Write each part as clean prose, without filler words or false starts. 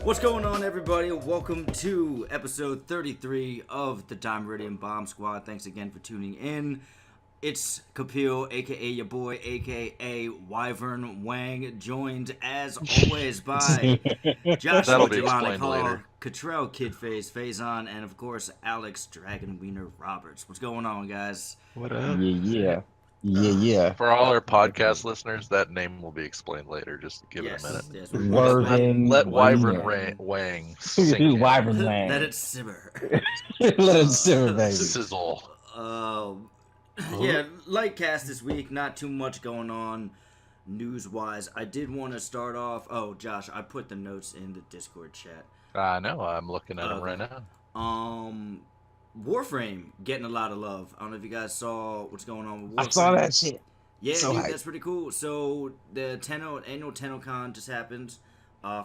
What's going on, everybody? Welcome to episode 33 of the Dime Meridian Bomb Squad. Thanks again for tuning in. It's Kapil, aka your boy, aka Wyvern Wang, joined as always by That'll Joshua be Jelanic explained Hall, later. Cottrell Kidface Faison, and of course Alex Dragon Wiener Roberts. What's going on, guys? What up? Yeah. For all our podcast listeners, that name will be explained later. Just give it a minute. Yes, Let Wyvern Wiener. Wang sink in. Wyvern Wang. Let it simmer. Let it simmer, baby. Sizzle. Yeah, light cast this week. Not too much going on news-wise. I did want to start off. Oh, Josh, I put the notes in the Discord chat. I know. I'm looking at him right now. Warframe getting a lot of love. I don't know if you guys saw what's going on with Warframe. I saw that shit. Yeah, So dude, hype. that's pretty cool. So the annual TennoCon just happened.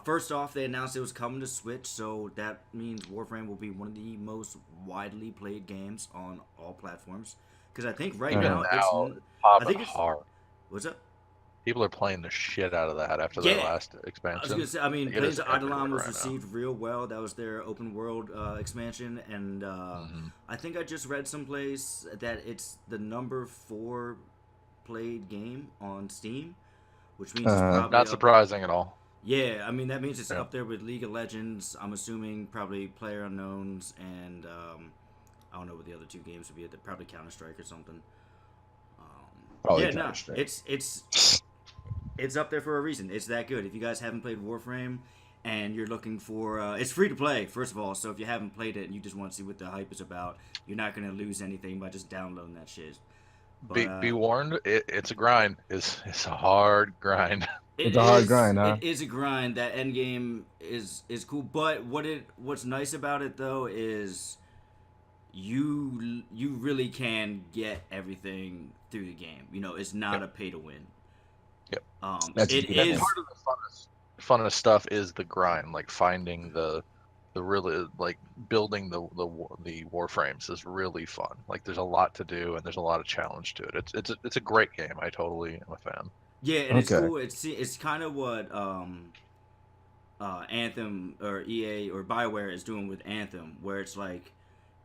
First off, they announced it was coming to Switch, so that means Warframe will be one of the most widely played games on all platforms. Because I think right now it's Popping hard. What's up? People are playing the shit out of that after their last I was expansion. gonna say, I mean, It Plains is of Eidolon was everywhere right received real well. That was their open world expansion, and I think I just read someplace that it's the number 4 played game on Steam, which means it's probably Not surprising at all. Yeah, I mean that means it's up there with League of Legends. I'm assuming probably PlayerUnknown's and I don't know what the other 2 games would be. Probably Counter Strike or something. Probably Yeah, no, Counter-Strike. it's up there for a reason. It's that good. If you guys haven't played Warframe and you're looking for, it's free to play first of all. So if you haven't played it and you just want to see what the hype is about, you're not gonna lose anything by just downloading that shit. But, Be warned, it's a grind. It's a hard grind. It's a hard grind, huh? It is a grind. That end game is cool, but what's nice about it though is you really can get everything through the game. You know, it's not a pay to win. Yep. That's It good. is. Part of the funnest stuff is the grind, like finding the really, like building the warframes is really fun. Like there's a lot to do and there's a lot of challenge to it. It's a great game. I totally am a fan. Yeah, and it's Okay. cool. It's kind of what Anthem or EA or BioWare is doing with Anthem, where it's like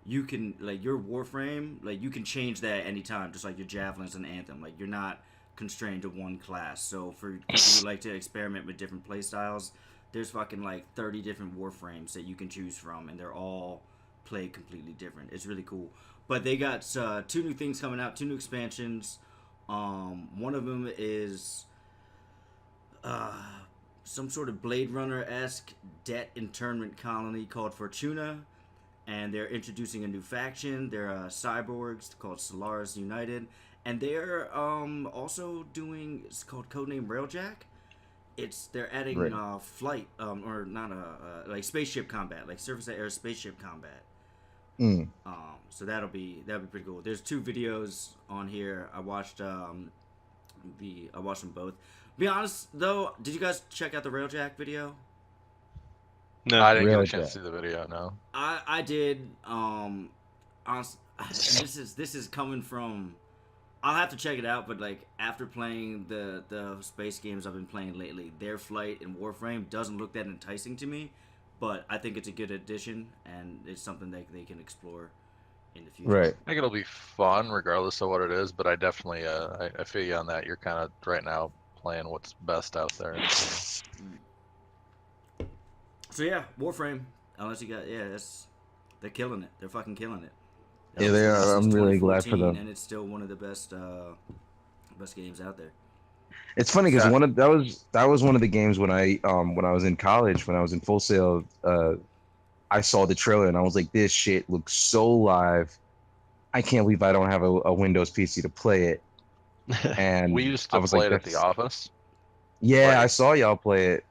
you can like your Warframe, like you can change that anytime, just like your javelins and Anthem. Like you're not constrained to one class. So for people who like to experiment with different play styles, there's fucking like 30 different Warframes that you can choose from, and they're all played completely different. It's really cool. But they got 2 new things coming out, 2 new expansions. One of them is some sort of Blade Runner-esque debt internment colony called Fortuna, and they're introducing a new faction. They're cyborgs called Solaris United, and they're also doing, it's called Codename Railjack. They're adding Right. flight or not like spaceship combat, like surface to air spaceship combat. Mm. So that'll be pretty cool. There's 2 videos on here. I watched them both. Be honest though, did you guys check out the Railjack video? No, I didn't get a Really chance to see the video. No. I did. Honest, and this is coming from. I'll have to check it out, but like after playing the space games I've been playing lately, their flight in Warframe doesn't look that enticing to me. But I think it's a good addition, and it's something that they can explore in the future. Right. I think it'll be fun regardless of what it is, but I definitely I feel you on that. You're kind of right now playing what's best out there. So yeah, Warframe. Unless you got they're killing it. They're fucking killing it. Yeah, they are. I'm really glad for 2014, them. and it's still one of the best games out there. It's funny because Yeah. that was one of the games when I was in college, when I was in Full Sail, I saw the trailer and I was like, this shit looks so live. I can't believe I don't have a Windows PC to play it. And We used I to was play like, it at the that's- office. Yeah, Like, I saw y'all play it.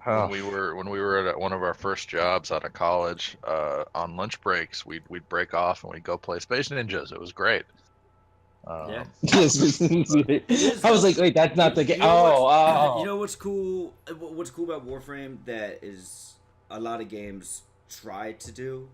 Oh, when we were at one of our first jobs out of college, on lunch breaks, we'd break off and we'd go play Space Ninjas. It was great. Yeah. I was like, wait, that's not the game. You know Oh. You know what's cool? What's cool about Warframe that is a lot of games try to do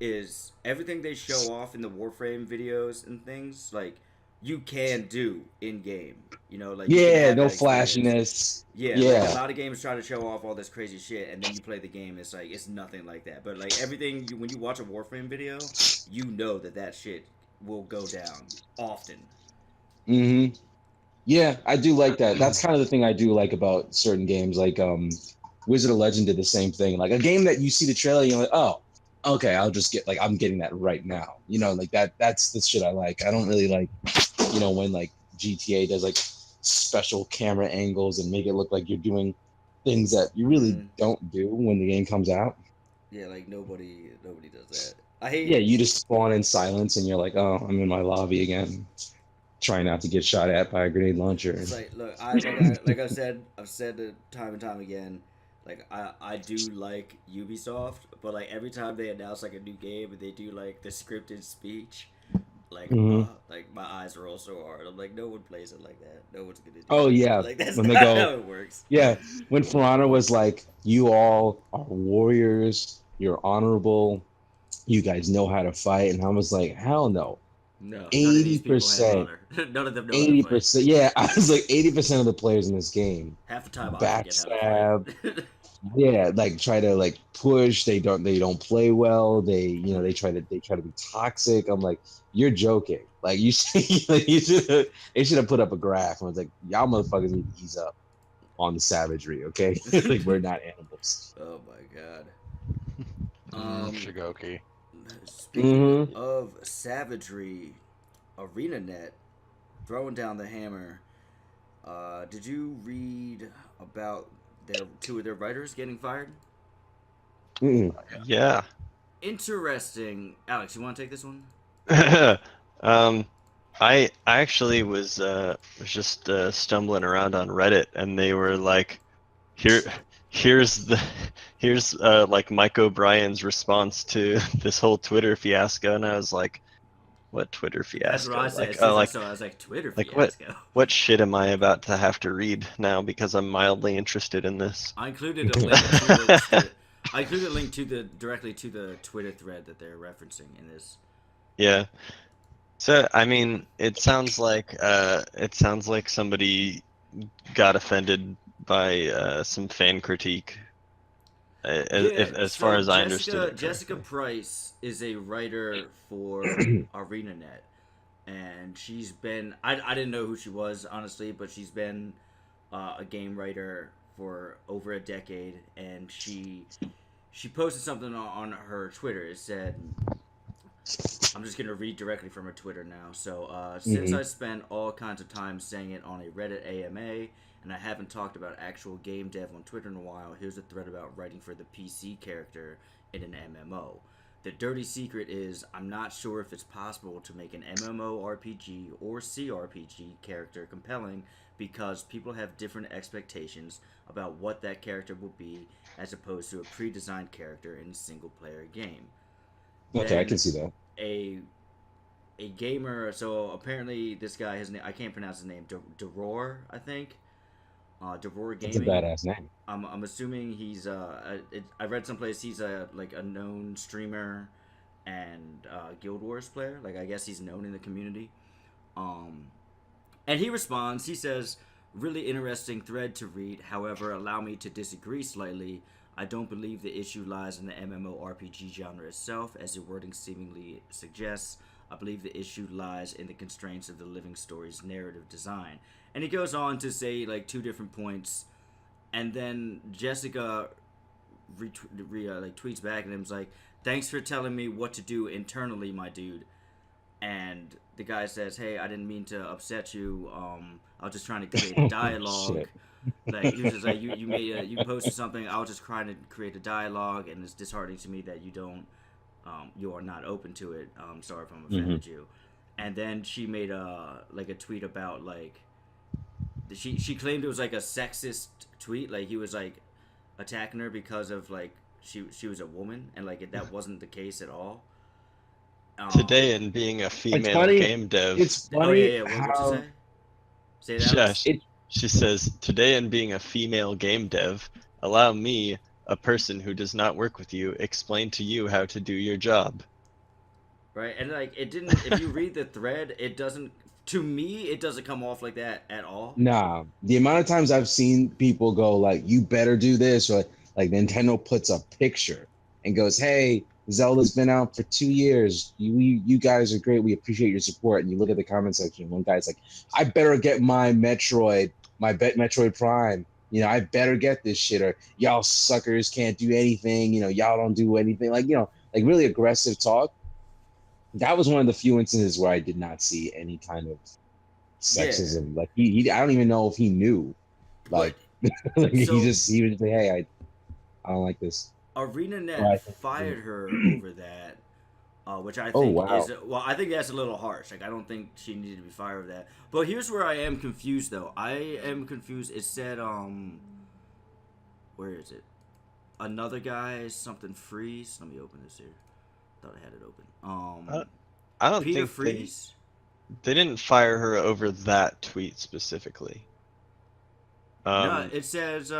is everything they show off in the Warframe videos and things like you can do in game. You know, like you can Yeah, have no that experience. flashiness. Yeah, like a Yeah. lot of games try to show off all this crazy shit, and then you play the game. It's like it's nothing like that. But like everything, when you watch a Warframe video, you know that shit will go down often. hmm Yeah, I do like that. That's kind of the thing I do like about certain games. Like Wizard of Legend did the same thing. Like a game that you see the trailer, and you're like, oh, okay, I'll just get like I'm getting that right now. You know, like that's the shit I like. I don't really like, when like GTA does like special camera angles and make it look like you're doing things that you really Mhm. don't do when the game comes out. Yeah, like nobody does that. I hate. Yeah, you just spawn in silence and you're like, oh, I'm in my lobby again, trying not to get shot at by a grenade launcher. It's like, look, I've said it time and time again. Like I do like Ubisoft, but like every time they announce like a new game and they do like the scripted speech, Mhm. like my eyes roll so hard. I'm like, no one plays it like that. No one's gonna do Oh that. yeah, Like that's when not they go, how it works. yeah, when Ferrana was like, "You all are warriors. You're honorable. You guys know how to fight," and I was like, "Hell no." No, none of these Eighty people have percent, honor. None of them know how to fight. 80%. Yeah, I was like 80% of the players in this game Half the time I forget how backstab. to fight. Yeah, like try to like push. They don't play well. They try to be toxic. I'm like, you're joking. Like you should like, they should have put up a graph. I was like, y'all motherfuckers need to ease up on the savagery, okay? Like we're not animals. Oh my god. Shigoki. Speaking hmm of savagery, ArenaNet throwing down the hammer. Did you read about two of their writers getting fired? mm Yeah. Interesting. Alex, you want to take this one? um, I actually was just stumbling around on Reddit, and they were like, here, here's the here's like Mike O'Brien's response to this whole Twitter fiasco, and I was like, what Twitter That's fiasco? what I said. Like, As soon oh, as I like saw it, I was like, Twitter like fiasco. what shit am I about to have to read now because I'm mildly interested in this? I included a link to I included a link to directly to the Twitter thread that they're referencing in this. Yeah. So I mean, it sounds like somebody got offended by some fan critique. As far as I understood it. Jessica Price is a writer for ArenaNet, and she's been I didn't know who she was honestly, but she's been a game writer for over a decade, and she posted something on her Twitter. It said, I'm just gonna read directly from her Twitter now. So, since I spent all kinds of time saying it on a Reddit AMA, and I haven't talked about actual game dev on Twitter in a while, here's a thread about writing for the PC character in an MMO. The dirty secret is I'm not sure if it's possible to make an MMORPG or CRPG character compelling because people have different expectations about what that character will be as opposed to a pre-designed character in a single-player game. Okay, I Then can see that. a gamer. So apparently, this guy, his name, I can't pronounce his name. Deror, I think. Deror It's a Gaming. badass name. I'm assuming he's I read someplace he's a like a known streamer and Guild Wars player. Like I guess he's known in the community. Um, and he responds. He says, "Really interesting thread to read. However, allow me to disagree slightly. I don't believe the issue lies in the MMORPG genre itself, as the wording seemingly suggests. I believe the issue lies in the constraints of the living story's narrative design." And he goes on to say like two different points, and then Jessica like tweets back and him's like, "Thanks for telling me what to do internally, my dude." And the guy says, "Hey, I didn't mean to upset you. I was just trying to create a dialogue." Shit. Like he was just like, you posted something. I was just trying to create a dialogue, and it's disheartening to me that you are not open to it. Sorry if I'm offended you." And then she made a tweet about like she claimed it was like a sexist tweet, like he was like attacking her because of like she was a woman, and like that wasn't the case at all. Today, in being a female funny. game dev, It's Oh funny yeah. What'd you how say? Say that. Alex? yeah, she says, today in being a female game dev, allow me, a person who does not work with you, explain to you how to do your job. Right, and like it didn't. If you read the thread, it doesn't To me, it doesn't come off like that at all. Nah, the amount of times I've seen people go like, "You better do this," or like Nintendo puts a picture and goes, "Hey, Zelda's been out for 2 years. You guys are great. We appreciate your support." And you look at the comment section, one guy's like, "I better get my Metroid, Metroid Prime. You know, I better get this shit, or y'all suckers can't do anything. You know, y'all don't do anything." Like, like really aggressive talk. That was one of the few instances where I did not see any kind of sexism. Like he I don't even know if he knew. Like, like So- he would just say, "Hey, I don't like this." ArenaNet Right. fired her over that, which I Oh, think wow. is I think that's a little harsh. Like I don't think she needed to be fired over that. But here's where I am confused though. I am confused. It said where is it? Another guy something Freeze. Let me open this here. Thought I had it open. I don't Peter think Freeze. they didn't fire her over that tweet specifically. No, it says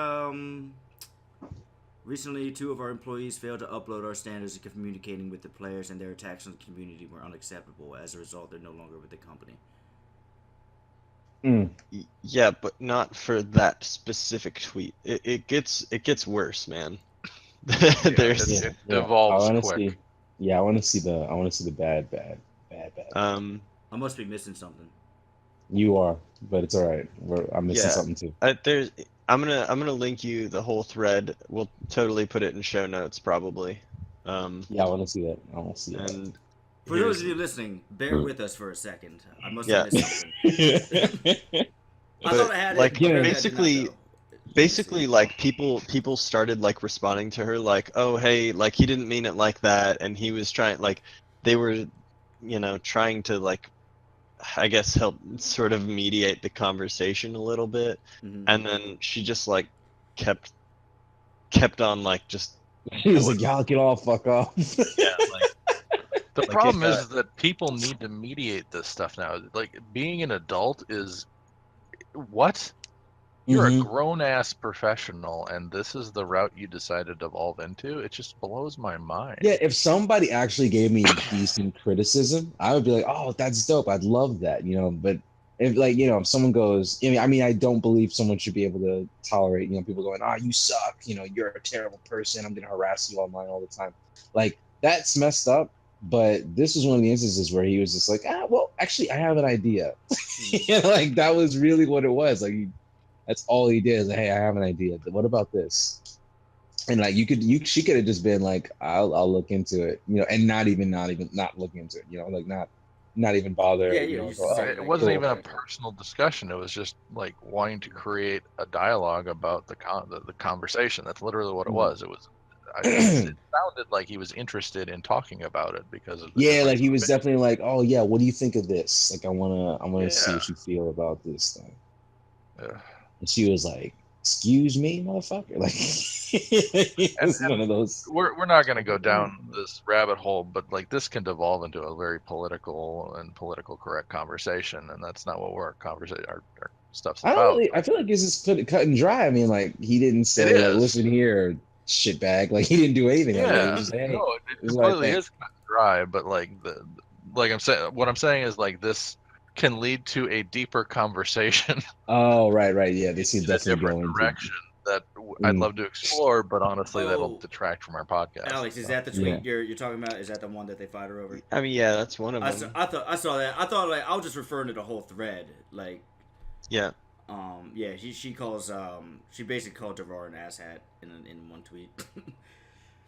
recently 2 of our employees failed to upload our standards of communicating with the players, and their attacks on the community were unacceptable. As a result, they're no longer with the company. Yeah, but not for that specific tweet. It gets worse, man. There's It devolves quick. I want to see the bad. I must be missing something. You are, but it's all right. I'm missing Yeah. something too. I'm gonna link you the whole thread. We'll totally put it in show notes probably. Yeah, I want to see that. I want to see that. And For those of you listening, bear with us for a second. I must Yeah. have missed something. I thought I had like, it. Apparently I did not, basically- though. basically like people started like responding to her like, oh hey, like he didn't mean it like that, and he was trying, like they were trying to like, I guess, help sort of mediate the conversation a little bit. Mhm. And then she just like kept on like just He was like, "Y'all get all fuck off." yeah like The Like, problem it, is that people need to mediate this stuff now. Like being an adult is what? You're Mhm. a grown ass professional, and this is the route you decided to evolve into. It just blows my mind. Yeah, if somebody actually gave me decent criticism, I would be like, "Oh, that's dope. I'd love that," But if if someone goes, I mean, I don't believe someone should be able to tolerate, people going, "Oh, you suck. You're a terrible person. I'm gonna harass you online all the time." Like that's messed up. But this was one of the instances where he was just like, well, actually, I have an idea. Like that was really what it was. Like that's all he did. Is like, hey, I have an idea. What about this? And like she could have just been like, I'll look into it, and not look into it, like not even bother. Yeah, you go, say, It like, wasn't oh, even a okay. personal discussion. It was just like wanting to create a dialogue about the conversation. That's literally what it was. It was. It sounded like he was interested in talking about it because of the yeah, like difference he of was opinion. definitely like, oh yeah, what do you think of this? Like I wanna see Yeah. what you feel about this thing. Yeah. And she was like, "Excuse me, motherfucker." Like it's one of those. We're not going to go down this rabbit hole, but like this can devolve into a very political correct conversation, and that's not what our stuff's about. I feel like it's just cut and dry. I mean, like he didn't say, It like, is. "Listen here, shitbag." Like he didn't do anything. Like that. He Yeah, was just, hey, no, it this is what I completely think. is cut and dry. But what I'm saying is like this can lead to a deeper conversation Oh, right. Yeah, they seem in a definitely different going direction that I'd love to explore, but honestly, that'll Oh. detract from our podcast. Alex, is that the tweet you're talking about? Is that the one that they fired her over? I mean, yeah, that's one of I them. saw that. I thought like I was just referring to the whole thread. Like, Yeah. yeah, she calls she basically called Devar an asshat in one tweet.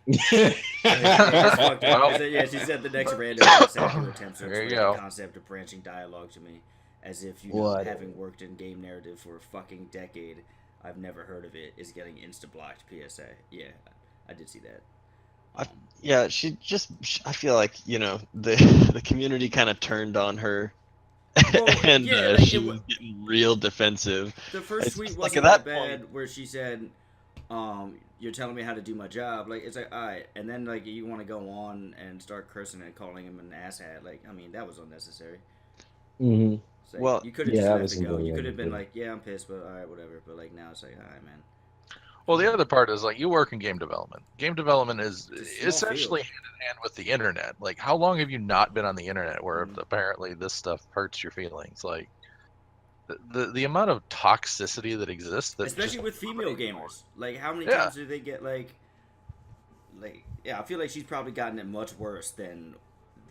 It's fucked up. Well. Yeah, she said the next random asshat who attempts to There you explain the go. concept of branching dialogue to me, as if What? having worked in game narrative for a fucking decade, I've never heard of it, is getting insta blocked. PSA. Yeah, I did see that. Yeah, I feel like, the community kind of turned on her. Well, And yeah, like, she was getting real defensive. The first It's tweet just wasn't like, at that that bad, point- where she said, "You're telling me how to do my job." Like it's like, all right, and then like you want to go on and start cursing and calling him an asshat. Like, I mean, that was unnecessary. Mm-hmm. It's like, Well, you could have yeah, that just was let it go. really You could have been unnecessary. like, "Yeah, I'm pissed, but all right, whatever." But like now it's like, all right, man. Well, the other part is like you work in game development. Game development is It's a small essentially field. hand in hand with the internet. Like, how long have you not been on the internet where Mhm. apparently this stuff hurts your feelings? Like, the amount of toxicity that exists that Especially just with female gamers. Like, how many Yeah. times do they get like? Yeah, I feel like she's probably gotten it much worse than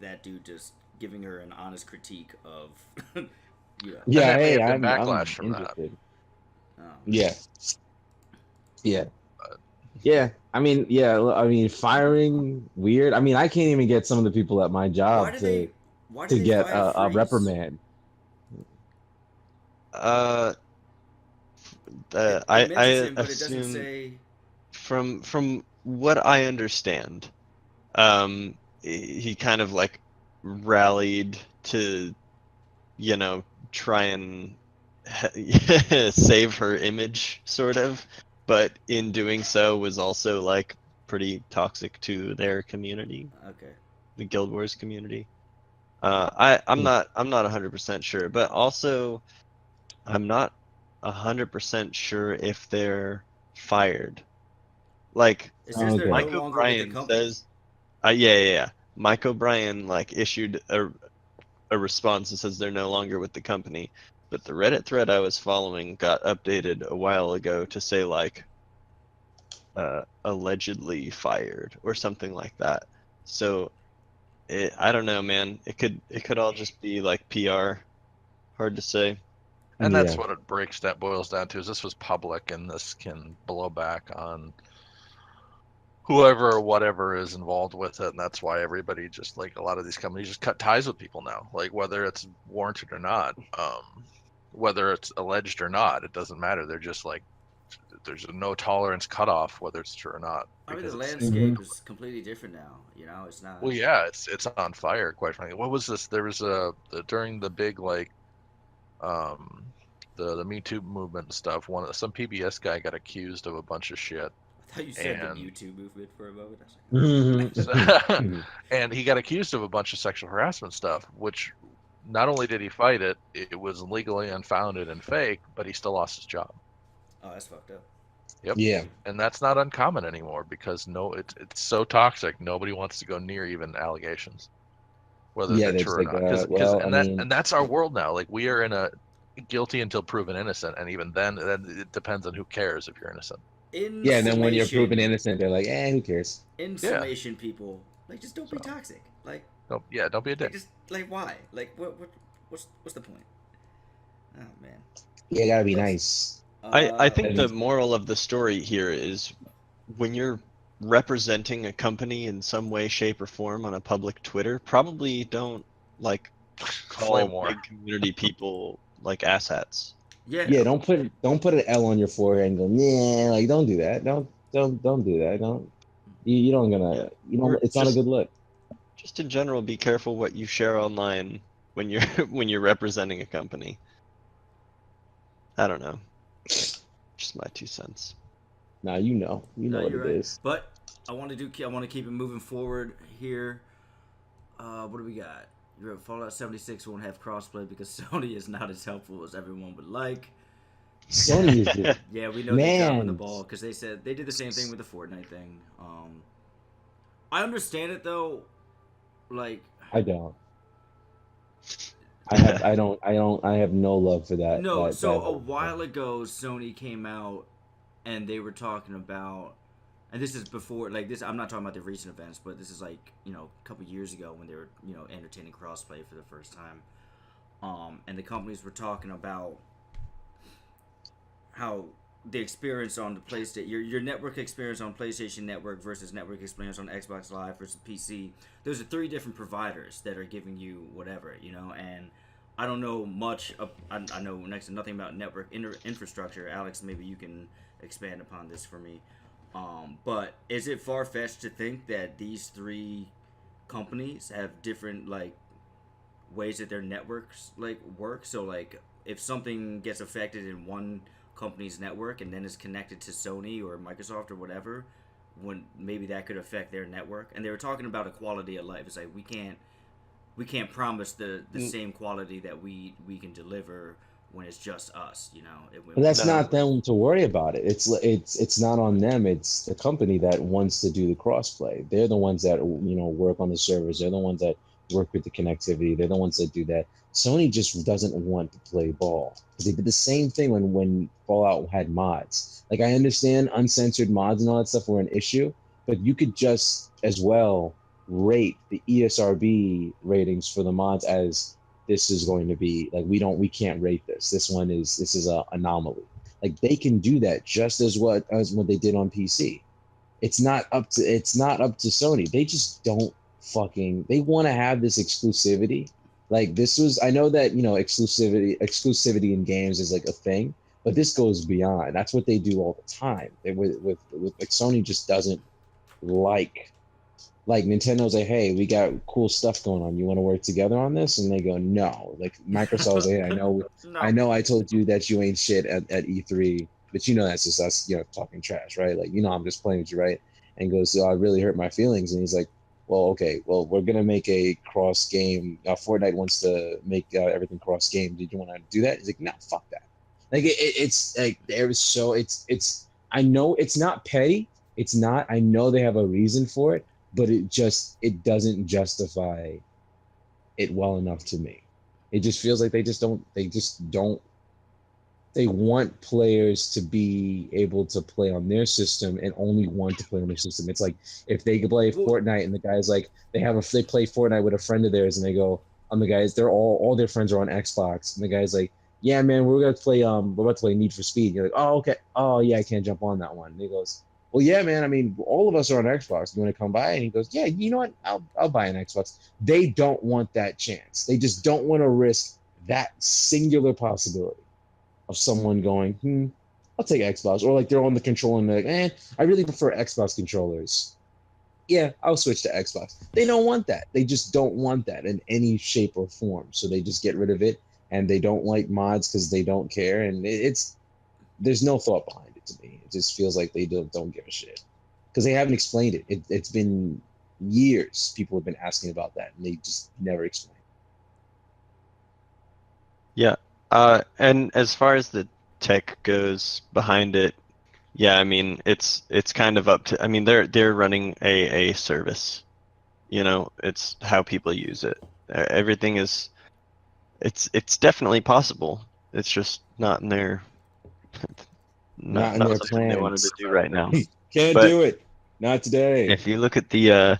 that dude just giving her an honest critique of, you know. Yeah, there may hey, have been I'm backlash from that. interested. Oh. Yeah, yeah, yeah. I mean, firing weird. I mean, I can't even get some of the people at my Why job do to they? Why do they get fire a Freeze? reprimand. Uh, It I mentions him, but it doesn't assume say. from what I understand, he kind of like rallied to, you know, try and save her image, sort of, but in doing so was also like pretty toxic to their community, Okay. the Guild Wars community. I'm Hmm. not 100% sure, but also I'm not 100% sure if they're fired. Like It says they're no Mike longer with the O'Brien company. says, yeah. Mike O'Brien like issued a response that says they're no longer with the company, but the Reddit thread I was following got updated a while ago to say like allegedly fired or something like that. So I don't know, man. It could all just be like PR. Hard to say. And Yeah, that's what it boils down to is this was public and this can blow back on whoever or whatever is involved with it, and that's why everybody just like a lot of these companies just cut ties with people now, like whether it's warranted or not, whether it's alleged or not, it doesn't matter. They're just like there's a no tolerance cutoff whether it's true or not I mean, the because it's landscape is completely different now. You know, it's not. well, yeah, it's on fire, quite frankly. What was this? There was during the big like um the Me Too movement and stuff. Some PBS guy got accused of a bunch of shit. I thought you said the And YouTube movement for a moment. I was like, Mhm. and he got accused of a bunch of sexual harassment stuff, which not only did he fight it, it was legally unfounded and fake, but he still lost his job. oh, that's fucked up. Yep. Yeah, And that's not uncommon anymore because it's so toxic, nobody wants to go near even allegations, whether yeah. they're That's true or like, not. Because well, I and mean, that's our world now. Like we are in a guilty until proven innocent, and even then it depends on who cares if you're innocent. In yeah. And then when you're summation, proven innocent, they're like, who cares? in Yeah. summation, people like just don't be So. toxic. Like, Don't be a like dick. just like why? Like what's the point? Oh man. Yeah, gotta be nice. I think and the it's- moral of the story here is when you're representing a company in some way, shape, or form on a public Twitter, probably don't like call Flame war. big community people like asshats. yeah. Don't put an L on your forehead and go, yeah. Like, don't do that. Don't do that. Don't. You don't gonna. Yeah. You don't. Or It's not a just- good look. Just in general, be careful what you share online when you're when you're representing a company. I don't know. Just my 2 cents. Nah, you know No, what you're it right. is. But I want to keep it moving forward here. What do we got? Fallout 76 won't have crossplay because Sony is not as helpful as everyone would like. Sony is just, Yeah, we know they're dropping the Man. ball because they said they did the same thing with the Fortnite thing. I understand it though. Like, I don't. I have no love for that. no, that, so that a whole while thing. ago, Sony came out and they were talking about, and this is before, like this. I'm not talking about the recent events, but this is like a couple years ago when they were entertaining crossplay for the first time. And the companies were talking about how the experience on the PlayStation, your network experience on PlayStation Network versus network experience on Xbox Live versus PC. Those are 3 different providers that are giving you whatever, and I don't know much. I know next to nothing about network infrastructure. Alex, maybe you can expand upon this for me. But is it far-fetched to think that these 3 companies have different like ways that their networks like work? So like if something gets affected in one company's network and then is connected to Sony or Microsoft or whatever, when maybe that could affect their network. And they were talking about a quality of life. It's like we can't promise the same quality that we can deliver when it's just us. But that's No. not them to worry about it. It's not on them. It's the company that wants to do the crossplay. They're the ones that work on the servers. They're the ones that work with the connectivity. They're the ones that do that. Sony just doesn't want to play ball because they did the same thing when Fallout had mods. Like I understand uncensored mods and all that stuff were an issue, but you could just as well rate the ESRB ratings for the mods as this is going to be like we can't rate this. This is a anomaly. Like they can do that just as what they did on PC. It's not up to Sony. They just don't they want to have this exclusivity. Like this was I know that exclusivity in games is like a thing, but this goes beyond. That's what they do all the time. With like Sony just doesn't like Nintendo's like, hey, we got cool stuff going on. You want to work together on this? And they go, no. Like Microsoft's like, hey, No. I know I told you that you ain't shit at E3, but that's just us, talking trash, right? Like, I'm just playing with you, right? And he goes, I really hurt my feelings. And he's like, well, okay, well, we're gonna make a cross game. Fortnite wants to make everything cross game. Did you want to do that? He's like, no, fuck that. Like it's like it's. I know it's not petty. It's not. I know they have a reason for it, but it doesn't justify it well enough to me. It just feels like they want players to be able to play on their system and only want to play on their system. It's like if they could play Fortnite and the guys like they play Fortnite with a friend of theirs and they go the guys, they're all their friends are on Xbox and the guy's like, yeah man, we're about to play Need for Speed. And you're like, oh okay, oh yeah, I can't jump on that one. And he goes, well, yeah, man. I mean, all of us are on Xbox. You want to come by? And he goes, yeah, you know what? I'll buy an Xbox. They don't want that chance. They just don't want to risk that singular possibility of someone going, I'll take Xbox. Or like they're on the controller and they're like, I really prefer Xbox controllers. Yeah, I'll switch to Xbox. They don't want that. They just don't want that in any shape or form. So they just get rid of it. And they don't like mods because they don't care. And there's no thought behind it to me. It just feels like they don't give a shit because they haven't explained it. It's been years people have been asking about that and they just never explain. Yeah. And as far as the tech goes behind it, yeah, I mean it's kind of up to. I mean they're running a service. It's how people use it. Everything is. It's definitely possible. It's just not in their. Not in their something they wanted to do right now. Can't But do it. Not today. if you look at the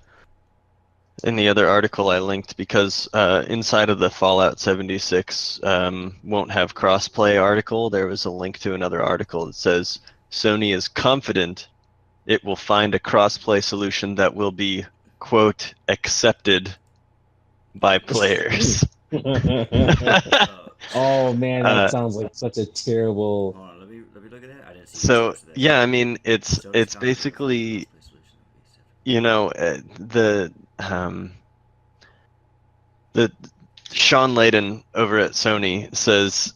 in the other article I linked, because inside of the Fallout 76 won't have crossplay article, there was a link to another article that says Sony is confident it will find a crossplay solution that will be, quote, accepted by players. Oh man, that sounds like such a terrible. Hold on, let me look at that. I didn't see. So yeah, I mean it's basically the Sean Layden over at Sony says,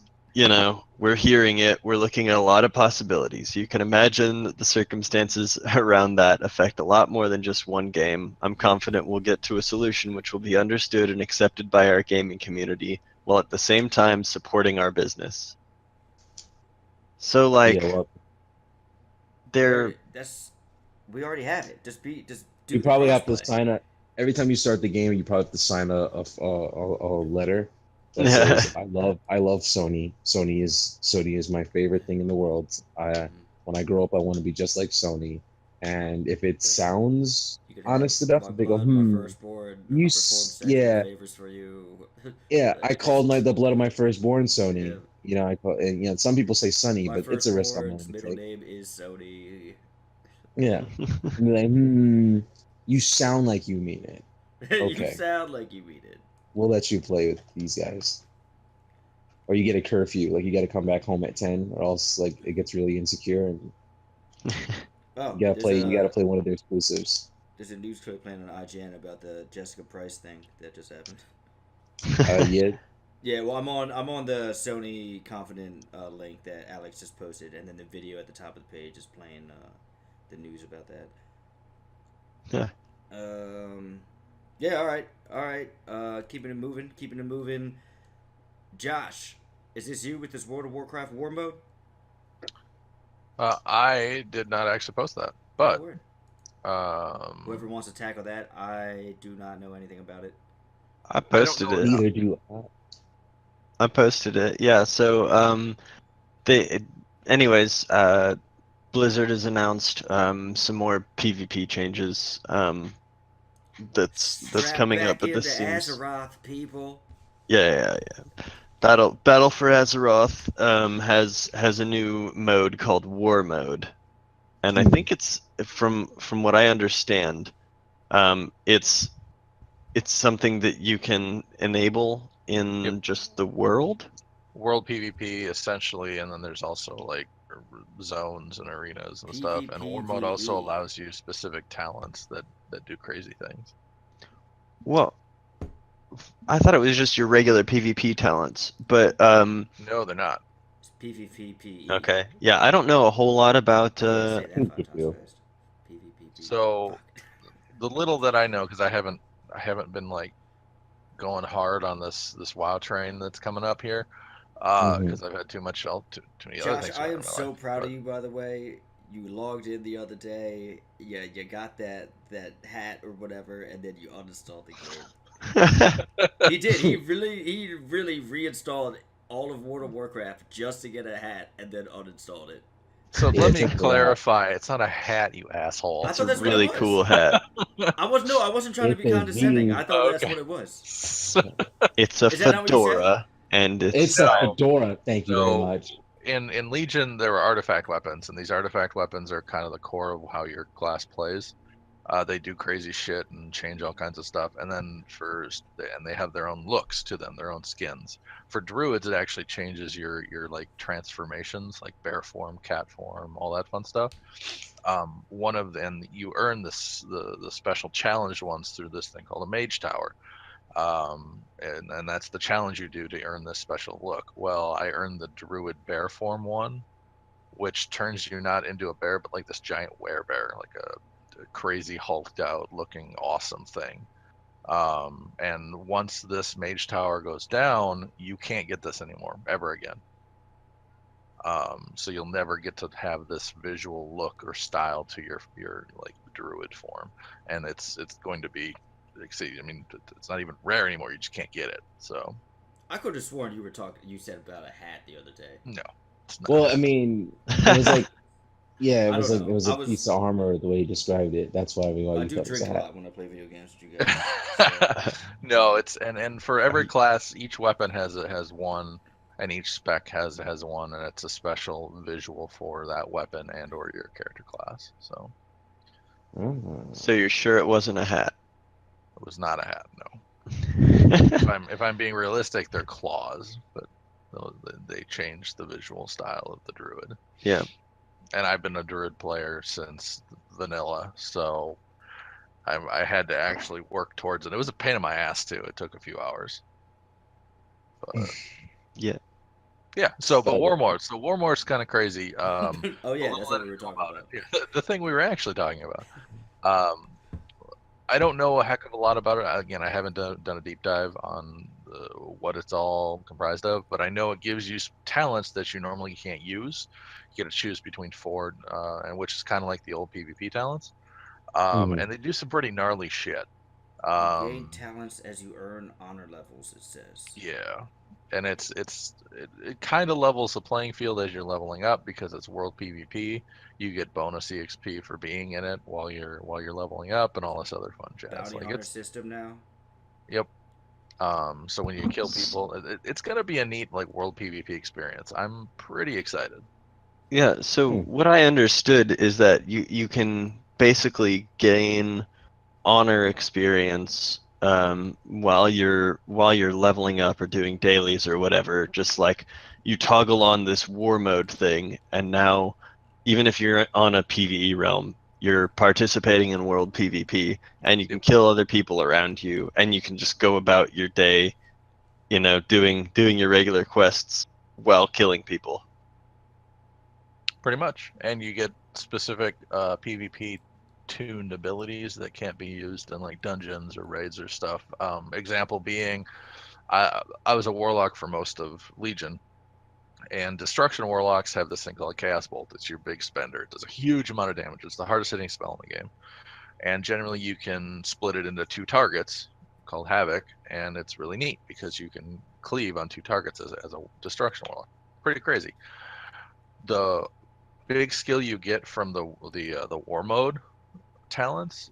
we're hearing it, we're looking at a lot of possibilities. You can imagine that the circumstances around that affect a lot more than just one game. I'm confident we'll get to a solution which will be understood and accepted by our gaming community while at the same time supporting our business. So like we already have it. Just do. You probably have to sign up every time you start the game. You probably have to sign a letter that says, I love Sony. Sony is my favorite thing in the world. When I grow up, I want to be just like Sony. And if it sounds honest enough, if they go, you favors for you. Yeah, I called the blood of my firstborn Sony. Yeah. I call, and some people say Sonny, but it's a risk I'm willing to take. Middle name is Sony. Yeah. And like, you sound like you mean it. Okay. You sound like you mean it. We'll let you play with these guys. Or you get a curfew, like you got to come back home at 10, or else like it gets really insecure and you gotta play one of their exclusives. There's a news clip playing on IGN about the Jessica Price thing that just happened. Yeah. Yeah, well, I'm on the Sony Confident link that Alex just posted, and then the video at the top of the page is playing the news about that. Yeah. Yeah. All right. Keeping it moving. Josh, Is this you with this World of Warcraft war mode? I did not actually post that, Oh, but word. um, Whoever wants to tackle that, I do not know anything about it. I I don't posted know it. Neither do I. I posted it. Yeah. So they, anyways, Blizzard has announced some more PvP changes. That's Strap coming up, back but into this seems Azeroth, people. yeah. Battle for Azeroth has a new mode called War Mode, and I think it's from what I understand, it's something that you can enable in Yep. just the world. world PvP essentially, and then there's also like zones and arenas and stuff. And War Mode also PvPvE. allows you specific talents that do crazy things. Well, I thought it was just your regular PvP talents, but No, they're not. It's PvPvE. okay, yeah, I don't know a whole lot about I can't say that Thank 5 times you. fast. PvPvE. So Fuck. the little that I know, because I haven't been like going hard on this WoW train that's coming up here, because I've had too many other Josh, things I going on am in my so life. proud But of you, by the way. You logged in the other day. Yeah, you got that hat or whatever, and then you uninstalled the game. He did. He really reinstalled all of World of Warcraft just to get a hat, and then uninstalled it. so Yeah, let it me took a while. clarify. It's not a hat, you asshole. I It's thought a that's what it really was. cool hat. I wasn't trying to It's be a condescending. V. I thought that's Okay. what it was. It's a Is that not what you said? fedora, and it's It's a No. fedora. Thank you very So much. in Legion, there are artifact weapons, and these artifact weapons are kind of the core of how your class plays. They do crazy shit and change all kinds of stuff, and then they have their own looks to them, their own skins. For druids, it actually changes your like transformations, like bear form, cat form, all that fun stuff. One of them, you earn the special challenged ones through this thing called a mage tower. And that's the challenge you do to earn this special look. Well, I earned the druid bear form one, which turns you not into a bear, but like this giant werebear, like a crazy hulked out looking awesome thing. And once this mage tower goes down, you can't get this anymore ever again. So you'll never get to have this visual look or style to your like druid form, and it's going to be. See, I mean, it's not even rare anymore. You just can't get it. So I could have sworn you said about a hat the other day. no, it's not. Well, I mean, it was like, yeah, I it was don't like know. it was a piece of armor the way he described it. That's why we all I you do thought it was drink a a hat. lot when I play video games with you guys. So. No, it's and for every class, each weapon has one, and each spec has one, and it's a special visual for that weapon and or your character class. So so you're sure it wasn't a hat? it was not a hat. No. If I'm being realistic, they're claws, but they changed the visual style of the druid. Yeah. And I've been a druid player since vanilla, so I had to actually work towards it. It was a pain in my ass too. It took a few hours. But, Yeah. yeah. So, but So- Warmore's kind of crazy. Oh a yeah, little that's what bit we were talking about about. it. Yeah, the thing we were actually talking about. I don't know a heck of a lot about it. Again, I haven't done a deep dive on what it's all comprised of, but I know it gives you talents that you normally can't use. You get to choose between 4, and which is kind of like the old PvP talents. And they do some pretty gnarly shit. You gain talents as you earn honor levels. It says. Yeah, and it kind of levels the playing field as you're leveling up because it's world PvP. You get bonus EXP for being in it while you're leveling up and all this other fun jazz. Bounty Like hunter it's system now. yep. So when you kill people, it's gonna be a neat like world PvP experience. I'm pretty excited. Yeah, so what I understood is that you can basically gain honor experience while you're leveling up or doing dailies or whatever. Just like you toggle on this war mode thing, and now even if you're on a PvE realm, you're participating in world PvP, and you can kill other people around you, and you can just go about your day, doing your regular quests while killing people. Pretty much, and you get specific PvP tuned abilities that can't be used in like dungeons or raids or stuff. Example being, I was a warlock for most of Legion, And Destruction Warlocks have this thing called Chaos Bolt. It's your big spender. It does a huge amount of damage. It's the hardest hitting spell in the game. And generally you can split it into 2 targets called Havoc, and it's really neat because you can cleave on 2 targets as a Destruction Warlock. Pretty crazy. The big skill you get from the War Mode talents,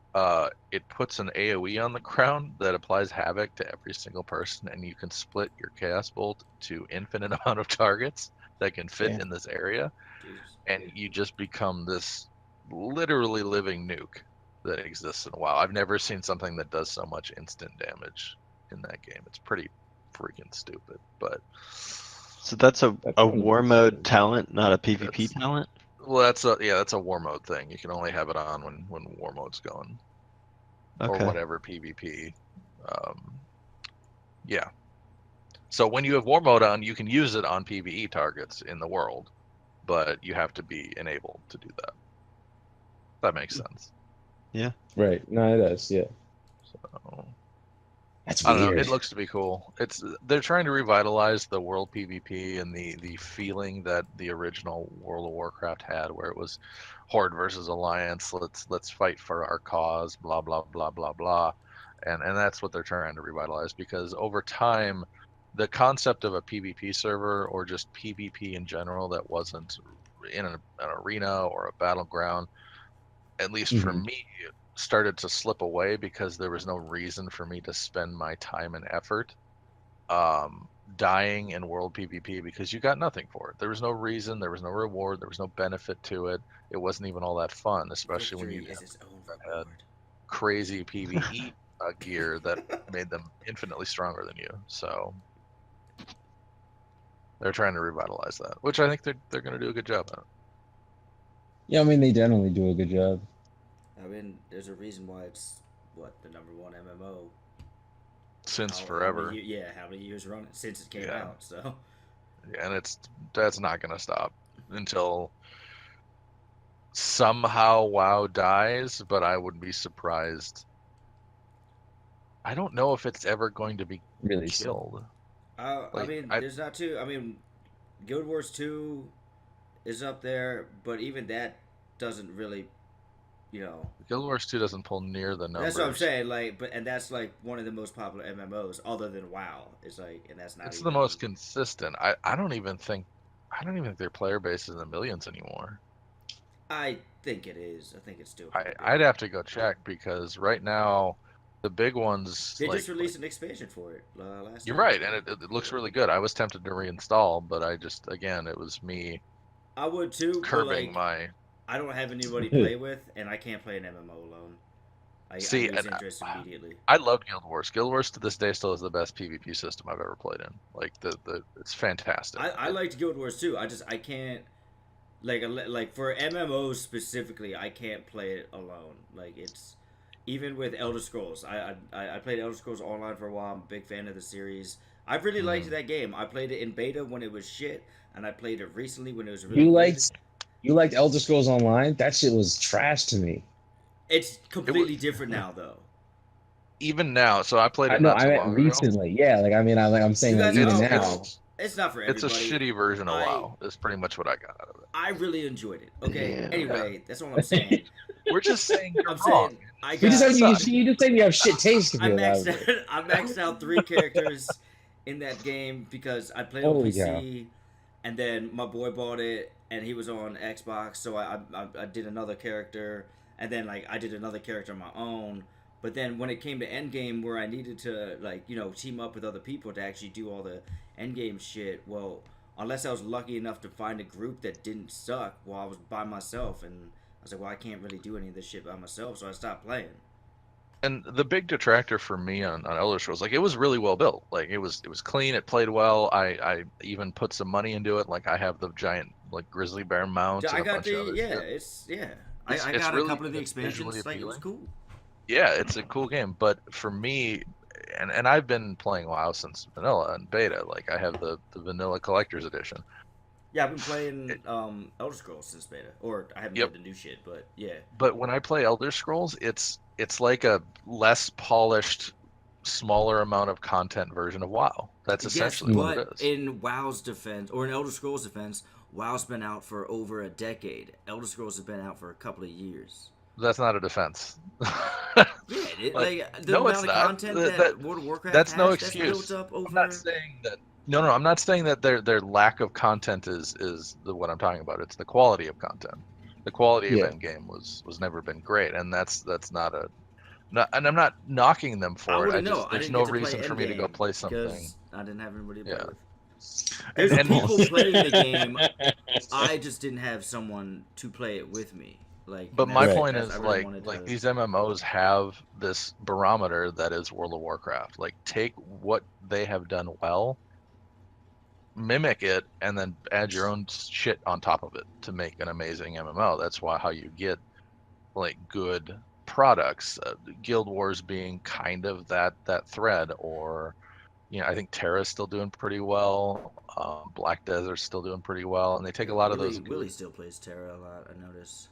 it puts an AoE on the ground that applies havoc to every single person, and you can split your Chaos Bolt to infinite amount of targets that can fit in this area, Jesus. and you just become this literally living nuke that exists in WoW. I've never seen something that does so much instant damage in that game. It's pretty freaking stupid, but So that's a That's one of war those mode things. talent, not a PvP That's- talent. well, that's a War Mode thing. You can only have it on when War Mode's going. Or Okay. whatever PvP. Yeah. So when you have War Mode on, you can use it on PvE targets in the world, but you have to be enabled to do that. That makes sense. Right. No, it does. Yeah. So, That's I don't know. weird. It looks to be cool. They're trying to revitalize the world PvP and the feeling that the original World of Warcraft had, where it was Horde versus Alliance. Let's fight for our cause. Blah blah blah blah blah, and that's what they're trying to revitalize, because over time, the concept of a PvP server or just PvP in general that wasn't in an arena or a battleground, at least for Mhm. me, started to slip away because there was no reason for me to spend my time and effort dying in world PvP, because you got nothing for it. There was no reason, there was no reward, there was no benefit to it. It wasn't even all that fun, especially when Victory you is had its own reward. crazy PvE gear that made them infinitely stronger than you. So they're trying to revitalize that, which I think they're going to do a good job at. Yeah, I mean, they definitely do a good job. I mean, there's a reason why it's the #1 MMO Since How forever. many, how many years running since it came Yeah. out? So And that's not going to stop until somehow WoW dies, but I would be surprised. I don't know if it's ever going to be Really. killed. I Like, mean, I- there's not too. I mean, Guild Wars 2 is up there, but even that doesn't really, Guild Wars 2 doesn't pull near the numbers. That's what I'm saying. Like, and that's like one of the most popular MMOs, other than WoW. It's like, and that's not. It's the even, most consistent. I don't even think their player base is in the millions anymore. I think it is. I think it's still. I'd have to go check, because right now the big ones, They like, just released an expansion for it last. you're night. right, and it looks really good. I was tempted to reinstall, but I just, again, it was me I would too. But curbing like, my. I don't have anybody to play with, and I can't play an MMO alone. I See, lose and interest immediately. I loved Guild Wars. Guild Wars to this day still is the best PvP system I've ever played in. Like it's fantastic. I liked Guild Wars too. I can't like for MMOs specifically. I can't play it alone. Like it's even with Elder Scrolls. I played Elder Scrolls Online for a while. I'm a big fan of the series. I really liked that game. I played it in beta when it was shit, and I played it recently when it was really good. You liked Elder Scrolls Online? That shit was trash to me. It's completely different now, though. Even now, so I played I it know. not I too meant long ago. recently. Yeah, like I mean, I'm saying You like guys- even oh, now. It's not for It's everybody. a shitty version of I- WoW. Is pretty much what I got out of it. I really enjoyed it. Okay. Yeah. Anyway, that's all I'm saying. We're just saying you're I'm wrong. saying I You got. just suck. you just said you have shit taste. I Computer. maxed out 3 characters in that game because I played on Holy PC, and then my boy bought it, and he was on Xbox, so I did another character, and then like I did another character of my own. But then when it came to endgame, where I needed to team up with other people to actually do all the endgame shit, well, unless I was lucky enough to find a group that didn't suck while I was by myself, and I was like, well, I can't really do any of this shit by myself, so I stopped playing. And the big detractor for me on Elder Scrolls, like, it was really well built. Like, it was clean. It played well. I even put some money into it. Like, I have the giant like grizzly bear mount. I and a got bunch of other shit. I It's got really a couple of the visually expansions. Like, it was appealing. cool. Yeah, it's a cool game. But for me, and I've been playing WoW since vanilla and beta. Like, I have the vanilla collector's edition. Yeah, I've been playing Elder Scrolls since beta, or I haven't Yep. played the new shit, but yeah. But when I play Elder Scrolls, it's like a less polished smaller amount of content version of WoW. That's Yes, essentially what it but is. in WoW's defense, or in Elder Scrolls' defense, WoW's been out for over a decade. Elder Scrolls has been out for a couple of years. That's not a defense. Yeah, Like, the no, it's amount of not. content That- that World of Warcraft that's has, no that's excuse. built up over. I'm not saying that. No, I'm not saying that their lack of content is what I'm talking about. It's the quality of content. The quality Yeah. of endgame was never been great, and that's not a. Not, and I'm not knocking them I for it. wouldn't know. I There's didn't no get to play reason for me to go Endgame play something. because I didn't have anybody to play Yeah. with. There's And- people playing the game. I just didn't have someone to play it with me. Like, But and my that's- point that's- is, I really like wanted like to- these MMOs have this barometer that is World of Warcraft. Like, take what they have done well, mimic it, and then add your own shit on top of it to make an amazing MMO. That's how you get like good products. Guild Wars being kind of that thread, or I think Terra's still doing pretty well. Black Desert's still doing pretty well, and they take a lot of those. Willie still plays Terra a lot. I noticed.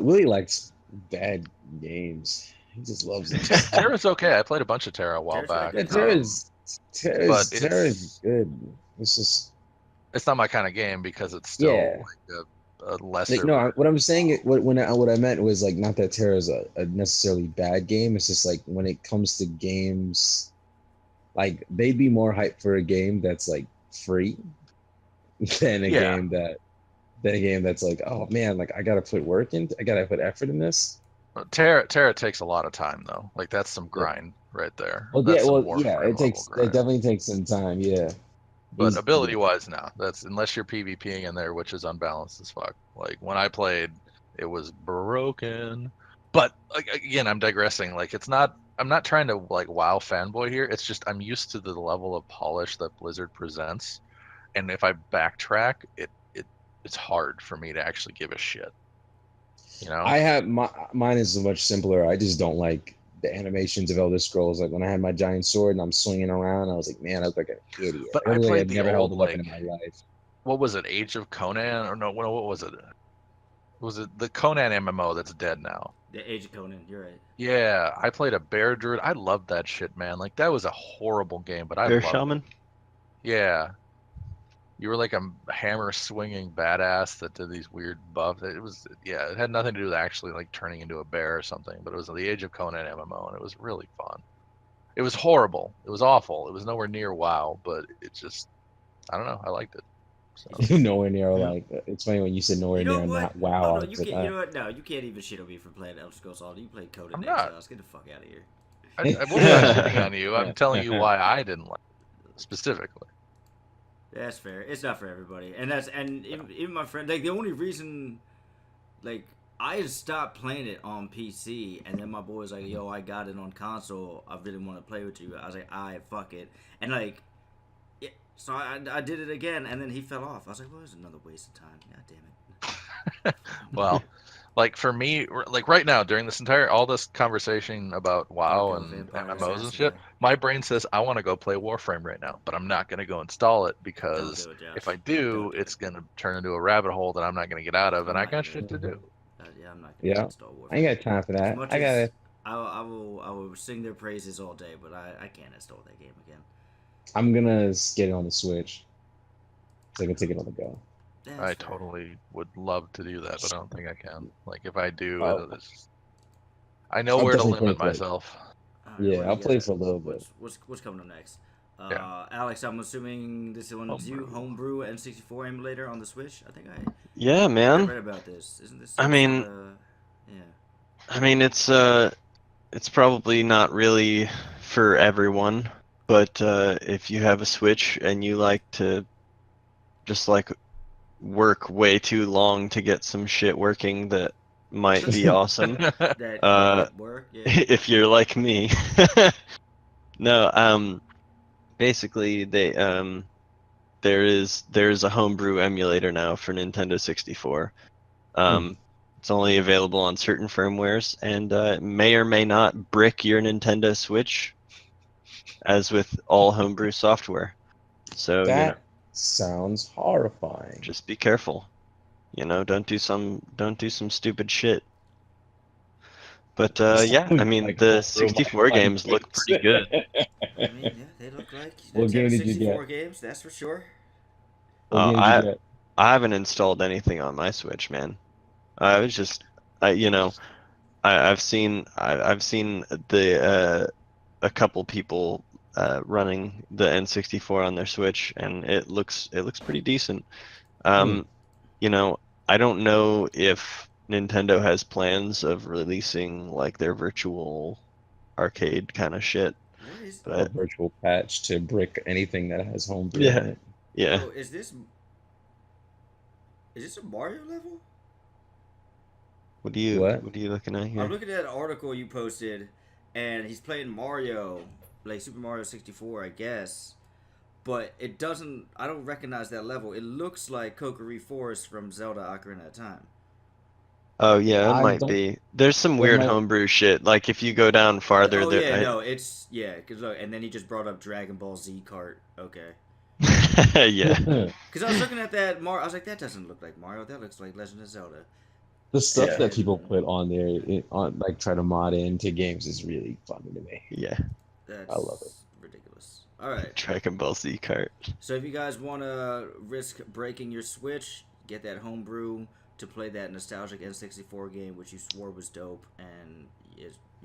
Willie likes bad games. He just loves it. Terra's okay. I played a bunch of Terra a while Terra's back. like Terra's good. It's just It's not my kind of game because it's still Yeah. like a lesser. what I'm saying, what I meant was like not that Terra's a necessarily bad game. It's just like when it comes to games, like they'd be more hyped for a game that's like free than a Yeah. game that's like, oh man, like I gotta put work in, I gotta put effort in this. Terra takes a lot of time though. Like that's some grind right there. Well, That's yeah, some well, yeah, Warframe it takes, level it grind. definitely takes some time, yeah. But Easy. ability wise, no. That's unless you're PvPing in there, which is unbalanced as fuck. Like when I played, it was broken. But like, again, I'm digressing. Like it's not. I'm not trying to like WoW fanboy here. It's just I'm used to the level of polish that Blizzard presents, and if I backtrack, it's hard for me to actually give a shit. You know. I have mine is much simpler. I just don't like the animations of Elder Scrolls. Like when I had my giant sword and I'm swinging around, I was like, man, I look like an idiot. But I Literally, played I've the never held a old, weapon like- in my life. What was it? Age of Conan or no? What was it? Was it the Conan MMO that's dead now? The Age of Conan. You're right. Yeah, I played a bear druid. I loved that shit, man. Like that was a horrible game, but I Bear loved it. Shaman? Yeah, you were like a hammer swinging badass that did these weird buffs. It had nothing to do with actually like turning into a bear or something. But it was the Age of Conan MMO, and it was really fun. It was horrible. It was awful. It was nowhere near WoW, but it just, I don't know. I liked it. So. Nowhere near like it's funny when you said nowhere You know near what? not wow. Oh, I no, was you like, can't. You know what? No, you can't even shit on me for playing Elder Scrolls Online. You played Conan I'm Exiles. not. Get the fuck out of here. I wasn't shitting on you. I'm telling you why I didn't like it specifically. That's fair. It's not for everybody, and even my friend. Like the only reason, like I stopped playing it on PC, and then my boy was like, "Yo, I got it on console. I really want to play with you." I was like, "I fuck it," and like, yeah, so I did it again, and then he fell off. I was like, "Well, it's another waste of time." God damn it. Well, like for me, like right now during all this conversation about WoW Fucking and Vampire MMOs and Assassin shit, guy. my brain says I want to go play Warframe right now, but I'm not gonna go install it because Don't do it, Josh. if I Don't do, do it's it. gonna turn into a rabbit hole that I'm not gonna get out of, and I'm I not got gonna shit to do do. Yeah, I'm not gonna Yeah. install Warframe. I ain't got time for As that. much I gotta. as I will sing their praises all day, but I can't install that game again. I'm gonna get it on the Switch, so I can take it on the go. That's I fair. totally would love to do that, but I don't think I can. Like if I do, Oh. I know I'll where to definitely limit play it. myself. All right, Yeah, what do I'll you play got? for a little bit. What's coming up next? Yeah. Alex, I'm assuming this one's you, Homebrew. Homebrew N64 emulator on the Switch. I think I Yeah, I man. read about this. Isn't this? I mean- yeah. I mean, it's probably not really for everyone, but if you have a Switch and you like to just like work way too long to get some shit working that might be awesome, That work. Yeah. if you're like me. No, basically there's a homebrew emulator now for Nintendo 64. It's only available on certain firmwares, and it may or may not brick your Nintendo Switch, as with all homebrew software. So That sounds horrifying. just be careful. Don't do some stupid shit. But yeah, I mean Like, the through 64 my games look pockets. pretty good. I mean, yeah, they look like What game did you 64 get? games, that's for sure. What game did you get? I haven't installed anything on my Switch, man. I was just you know, I've seen the a couple people running the N64 on their Switch, and it looks pretty decent. You know, I don't know if Nintendo has plans of releasing like their virtual arcade kind of shit, What is? A but virtual patch to brick anything that has homebrew Yeah. on it. yeah. Yo, is this a Mario level? What What? are you looking at here? I'm looking at an article you posted, and he's playing Mario, like Super Mario 64, I guess. But it doesn't. I don't recognize that level. It looks like Kokiri Forest from Zelda Ocarina of Time. Oh yeah, it I might don't- be. There's some There weird might- homebrew shit. Like if you go down farther, Oh there. yeah, no, it's Cause look, and then he just brought up Dragon Ball Z Kart. Okay. yeah. Cause I was looking at that Mario. I was like, that doesn't look like Mario. That looks like Legend of Zelda. The stuff Yeah. that people put on there, on like try to mod into games, is really funny to me. Yeah. That's I love it. ridiculous. All right. Dragon Ball Z kart. So if you guys want to risk breaking your Switch, get that homebrew to play that nostalgic N64 game, which you swore was dope, and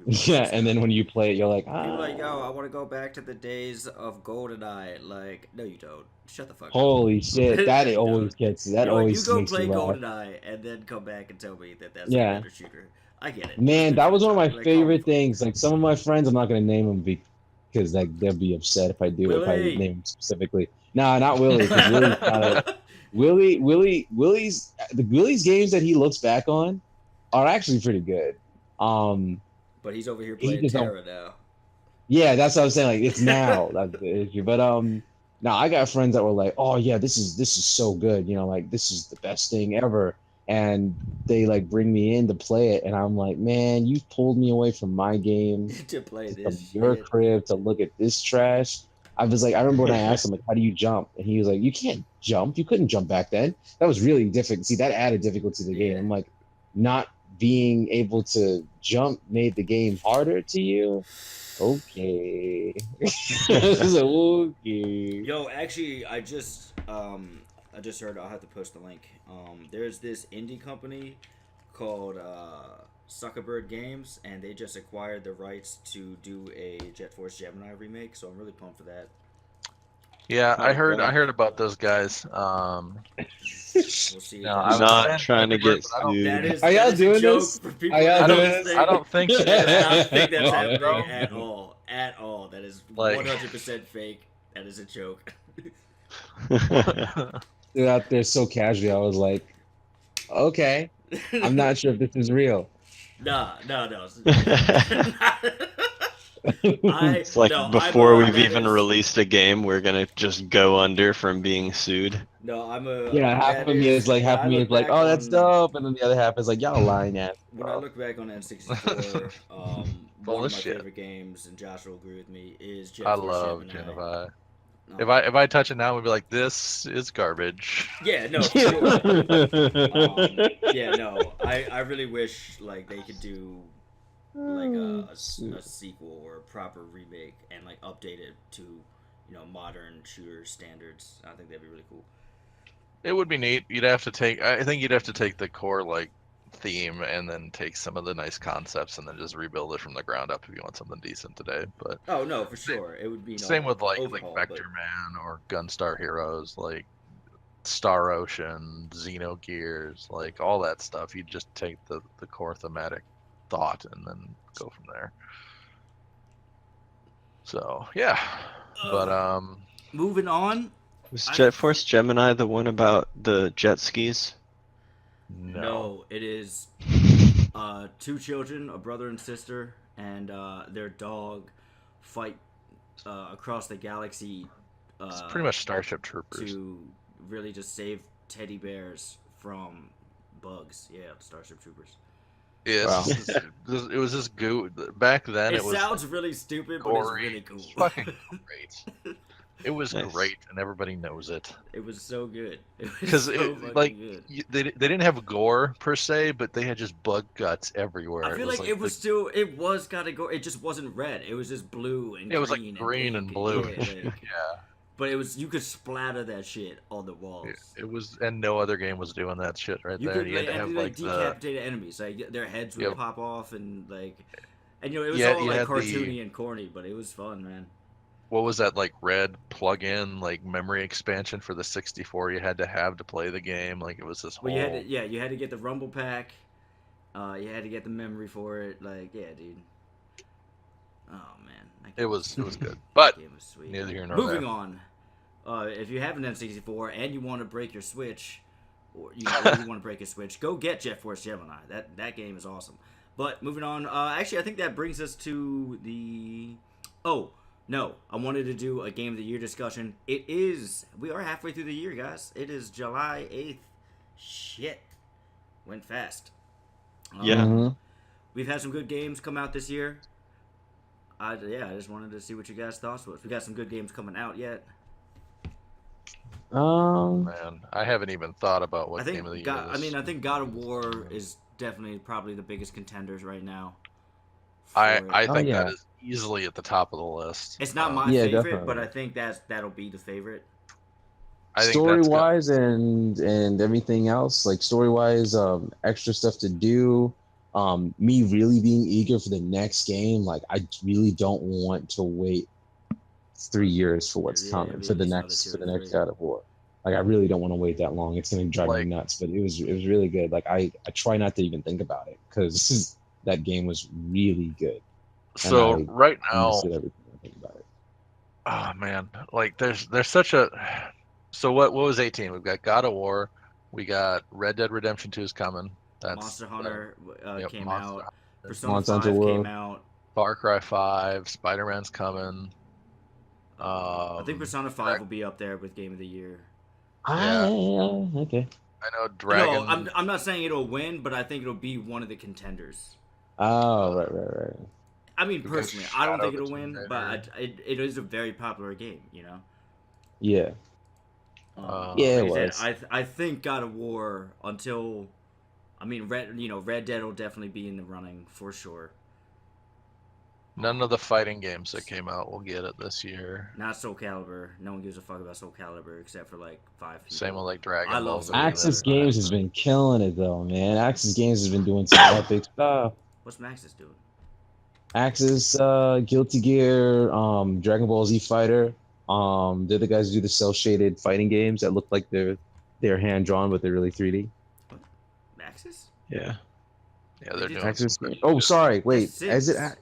Yeah, and then when you play it, you're like, you're like, yo, ah, I want to go back to the days of GoldenEye. Like, no, you don't. Shut the fuck up. holy shit, that No. always gets that You're like, always you go makes play me laugh. GoldenEye and then come back and tell me that that's Yeah. a better shooter. I get it. Man, that was one of my Like, favorite things. Like some of my friends, I'm not gonna name them because like they'll be upset if I do if I Willie. name them specifically. Nah, not Willie. 'Cause Willie's kinda- Willie's games that he looks back on are actually pretty good. But he's over here He playing just don't- Terra now. Yeah, that's what I'm saying. Like it's now that's the issue. But now I got friends that were like, "Oh yeah, this is so good." You know, like this is the best thing ever. And they like bring me in to play it, and I'm like, "Man, you pulled me away from my game To play from this your shit. crib to look at this trash." I was like, I remember when I asked him like, "How do you jump?" And he was like, "You can't jump. You couldn't jump back then. That was really difficult." See, that added difficulty to the game. Yeah. I'm like, not being able to jump made the game harder to you. Okay. Okay. Yo, actually, I just heard. I'll have to post the link. There's this indie company called Suckerbird Games, and they just acquired the rights to do a Jet Force Gemini remake. So I'm really pumped for that. Yeah, Oh, I heard God. about those guys. We'll see. No, If I'm that- Not trying to get I don't- sued. That is, Are y'all that is a doing joke this? for people Are y'all that doing don't this? think- I don't think so. I don't think that's Oh, happening no. at all. At all. That is Like- 100% fake. That is a joke. They're out there so casually. I was like, okay, I'm not sure if this is real. No. It's like no, before I'm we've that even is- released a game, we're gonna just go under from being sued. No, I'm a. Yeah, half that of me is like, when half I of me look is like, back oh, that's on- dope, and then the other half is like, y'all lying ass. When I bro. look back on N64, one Full of of my shit. favorite games, and Josh will agree with me, is Jet I Force love Gemini. Geneva. Um, If I touch it now, we'd be like, this is garbage. Yeah, no, for sure. Yeah, no, I really wish like they could do like a sequel or a proper remake and like update it to modern shooter standards. I think that'd be really cool. It would be neat. I think you'd have to take the core like theme and then take some of the nice concepts and then just rebuild it from the ground up if you want something decent today. But Oh no, for sure, it would be same with like overhaul, Vector Man or Gunstar Heroes, like Star Ocean, Xenogears, like all that stuff. You just take the core thematic thought and then go from there. So yeah, but moving on. Was Jet Force Gemini the one about the jet skis? No, it is two children, a brother and sister, and their dog fight across the galaxy. It's pretty much Starship Troopers. To really just save teddy bears from bugs. Yeah, Starship Troopers. Yeah, Wow. it was just goo. Back then, It it was sounds really stupid, but gory. it's really cool. It's fucking great. It was Nice. great, and everybody knows it. It was so good. It was Because so fucking like good. they didn't have gore per se, but they had just bug guts everywhere. I feel like it was still it was gotta go. It just wasn't red. It was just blue and It was like green green and and pink blue. yeah, like, Yeah, but it was you could splatter that shit on the walls. it was, and no other game was doing that shit right You there. could You had to have like the decapitate enemies, like their heads would Yep. pop off and like, and it was Yeah, all you like had the- cartoony and corny, but it was fun, man. what was that like red plug-in like memory expansion for the 64 you had to have to play the game? Like it was this Well, whole. you had to get the Rumble Pack. You had to get the memory for it. Like, yeah, dude. Oh man, that It game was good, that but game was sweet. neither here nor Moving there. on. If you have an N64 and you want to break your Switch, or you want to break a Switch, go get Jet Force Gemini. That game is awesome. But moving on, actually, I think that brings us to the. Oh no, I wanted to do a Game of the Year discussion. We are halfway through the year, guys. It is July 8th. Shit, went fast. Yeah. Mhm. We've had some good games come out this year. I just wanted to see what you guys' thoughts was. We got some good games coming out yet. Man, I haven't even thought about what I think game of the year. God, I mean, I think God of War is definitely probably the biggest contenders right now. I for it. I think yeah. that is easily at the top of the list. It's not Um, my Yeah, favorite, definitely. but I think that'll be the favorite. I think Story that's good. wise and everything else, like story wise, extra stuff to do. Me really being eager for the next game, like I really don't want to wait 3 years for what's Yeah, coming maybe for at the least another next 2 for or the next 3. God of War. Like I really don't want to wait that long. It's gonna drive me Like- nuts. But it was really good. Like I try not to even think about it because that game was really good. So I right now, Understood everything I think about it. oh man, like there's such a. So what was 18? We've got God of War, we got Red Dead Redemption 2 is coming. That's Monster Hunter yep, came Monster out. Hunter. Persona Monster 5 Hunter came World. out. Far Cry 5, Spider-Man's coming. I think Persona 5 Drag- will be up there with Game of the Year. Yeah. Okay. I know Dragon. No, I'm not saying it'll win, but I think it'll be one of the contenders. Oh, right. I mean, We got personally, I don't Shadow think the it'll win, Tomb but it is a very popular game, you know. Yeah. Yeah, it like I was. said, I think God of War until, I mean, Red Dead will definitely be in the running for sure. None of the fighting games that came out will get it this year. Not Soul Calibur. No one gives a fuck about Soul Calibur except for like 5 people. Same with like Dragon I Ball love Z. Soul Calibur. Axis Calibur. Games has been killing it though, man. Axis Games has been doing some epic stuff. What's Maxis doing? Axis, Guilty Gear, Dragon Ball Z Fighter. They're the guys who do the cell shaded fighting games that look like they're hand drawn, but they're really 3D. Maxis? Yeah. Yeah, they're Did doing. Axis. some pretty Oh, good- sorry. Wait, That's is it? six.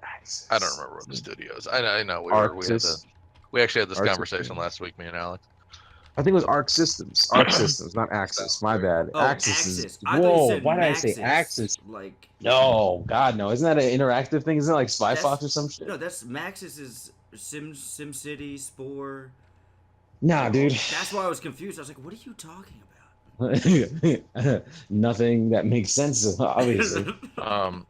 Axis. I don't remember what the studio is. I know we Arxis. actually had this Arxis conversation Games. last week, me and Alex. I think it was Arc Systems. Arc Systems, not Axis. My bad. Oh, Axis Axis. is. I thought you Whoa! said Why did I say Maxis. Axis? Like No, God, no. Isn't that an interactive thing? Isn't it like Spy That's- Fox or some shit? no, that's Maxis is SimCity, Spore. Nah, dude. That's why I was confused. I was like, what are you talking about? Nothing that makes sense, obviously. And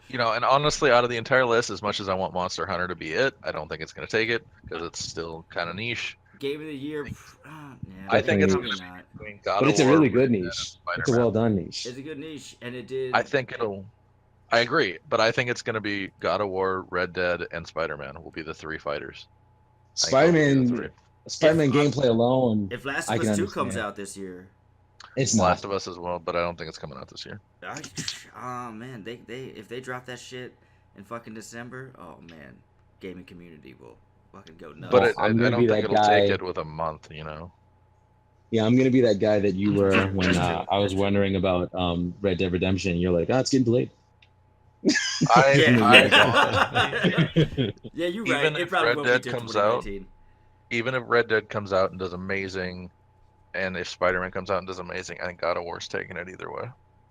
honestly, out of the entire list, as much as I want Monster Hunter to be it, I don't think it's going to take it because it's still kind of niche. Game of the year. I think it's probably gonna be not. Between God But of it's a War, really Red good Dead, and niche. It's a Spider-Man. well done niche. It's a good niche, and it did. I think it'll. I agree, but I think it's going to be God of War, Red Dead, and Spider-Man will be the three fighters. I think they'll be the Spider-Man, three. Spider-Man If- gameplay alone, If Last I of can Us 2 understand. comes out this year, it's Last not. of Us as well, but I don't think it's coming out this year. oh man, they if they drop that shit in fucking December, oh man, gaming community will fucking go nuts. But I'm I gonna don't be think that it'll take guy- it with a month, Yeah, I'm gonna be that guy that you were when That's I true. was wondering about Red Dead Redemption. You're like, oh, it's getting delayed. Yeah, you're right. Even It if probably Red will Dead be till comes out, 2019. Even if Red Dead comes out and does amazing, and if Spider-Man comes out and does amazing, I think God of War's taking it either way.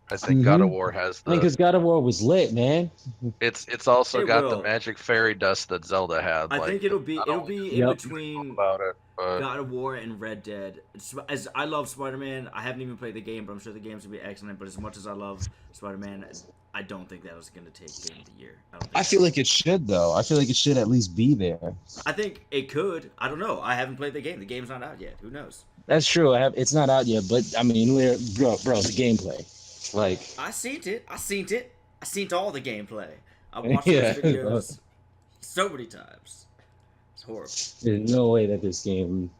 I think God of Mhm. War has I mean, the. because God of War was lit, man. It's also It got the will. magic fairy dust that Zelda had. I Like, think not it'll only be does in Yep. between about it, but God of War and Red Dead. As I love Spider-Man, I haven't even played the game, but I'm sure the game's gonna be excellent. But as much as I love Spider-Man, I don't think that was gonna take Game of the Year. I don't think. I feel like it should though. I feel like it should at least be there. I think it could. I don't know. I haven't played the game. The game's not out yet. Who knows? That's true. It's not out yet, but I mean, bro, the gameplay, like, I seen it. I seen all the gameplay. I watched Yeah. those videos so many times. It's horrible. there's no way that this game.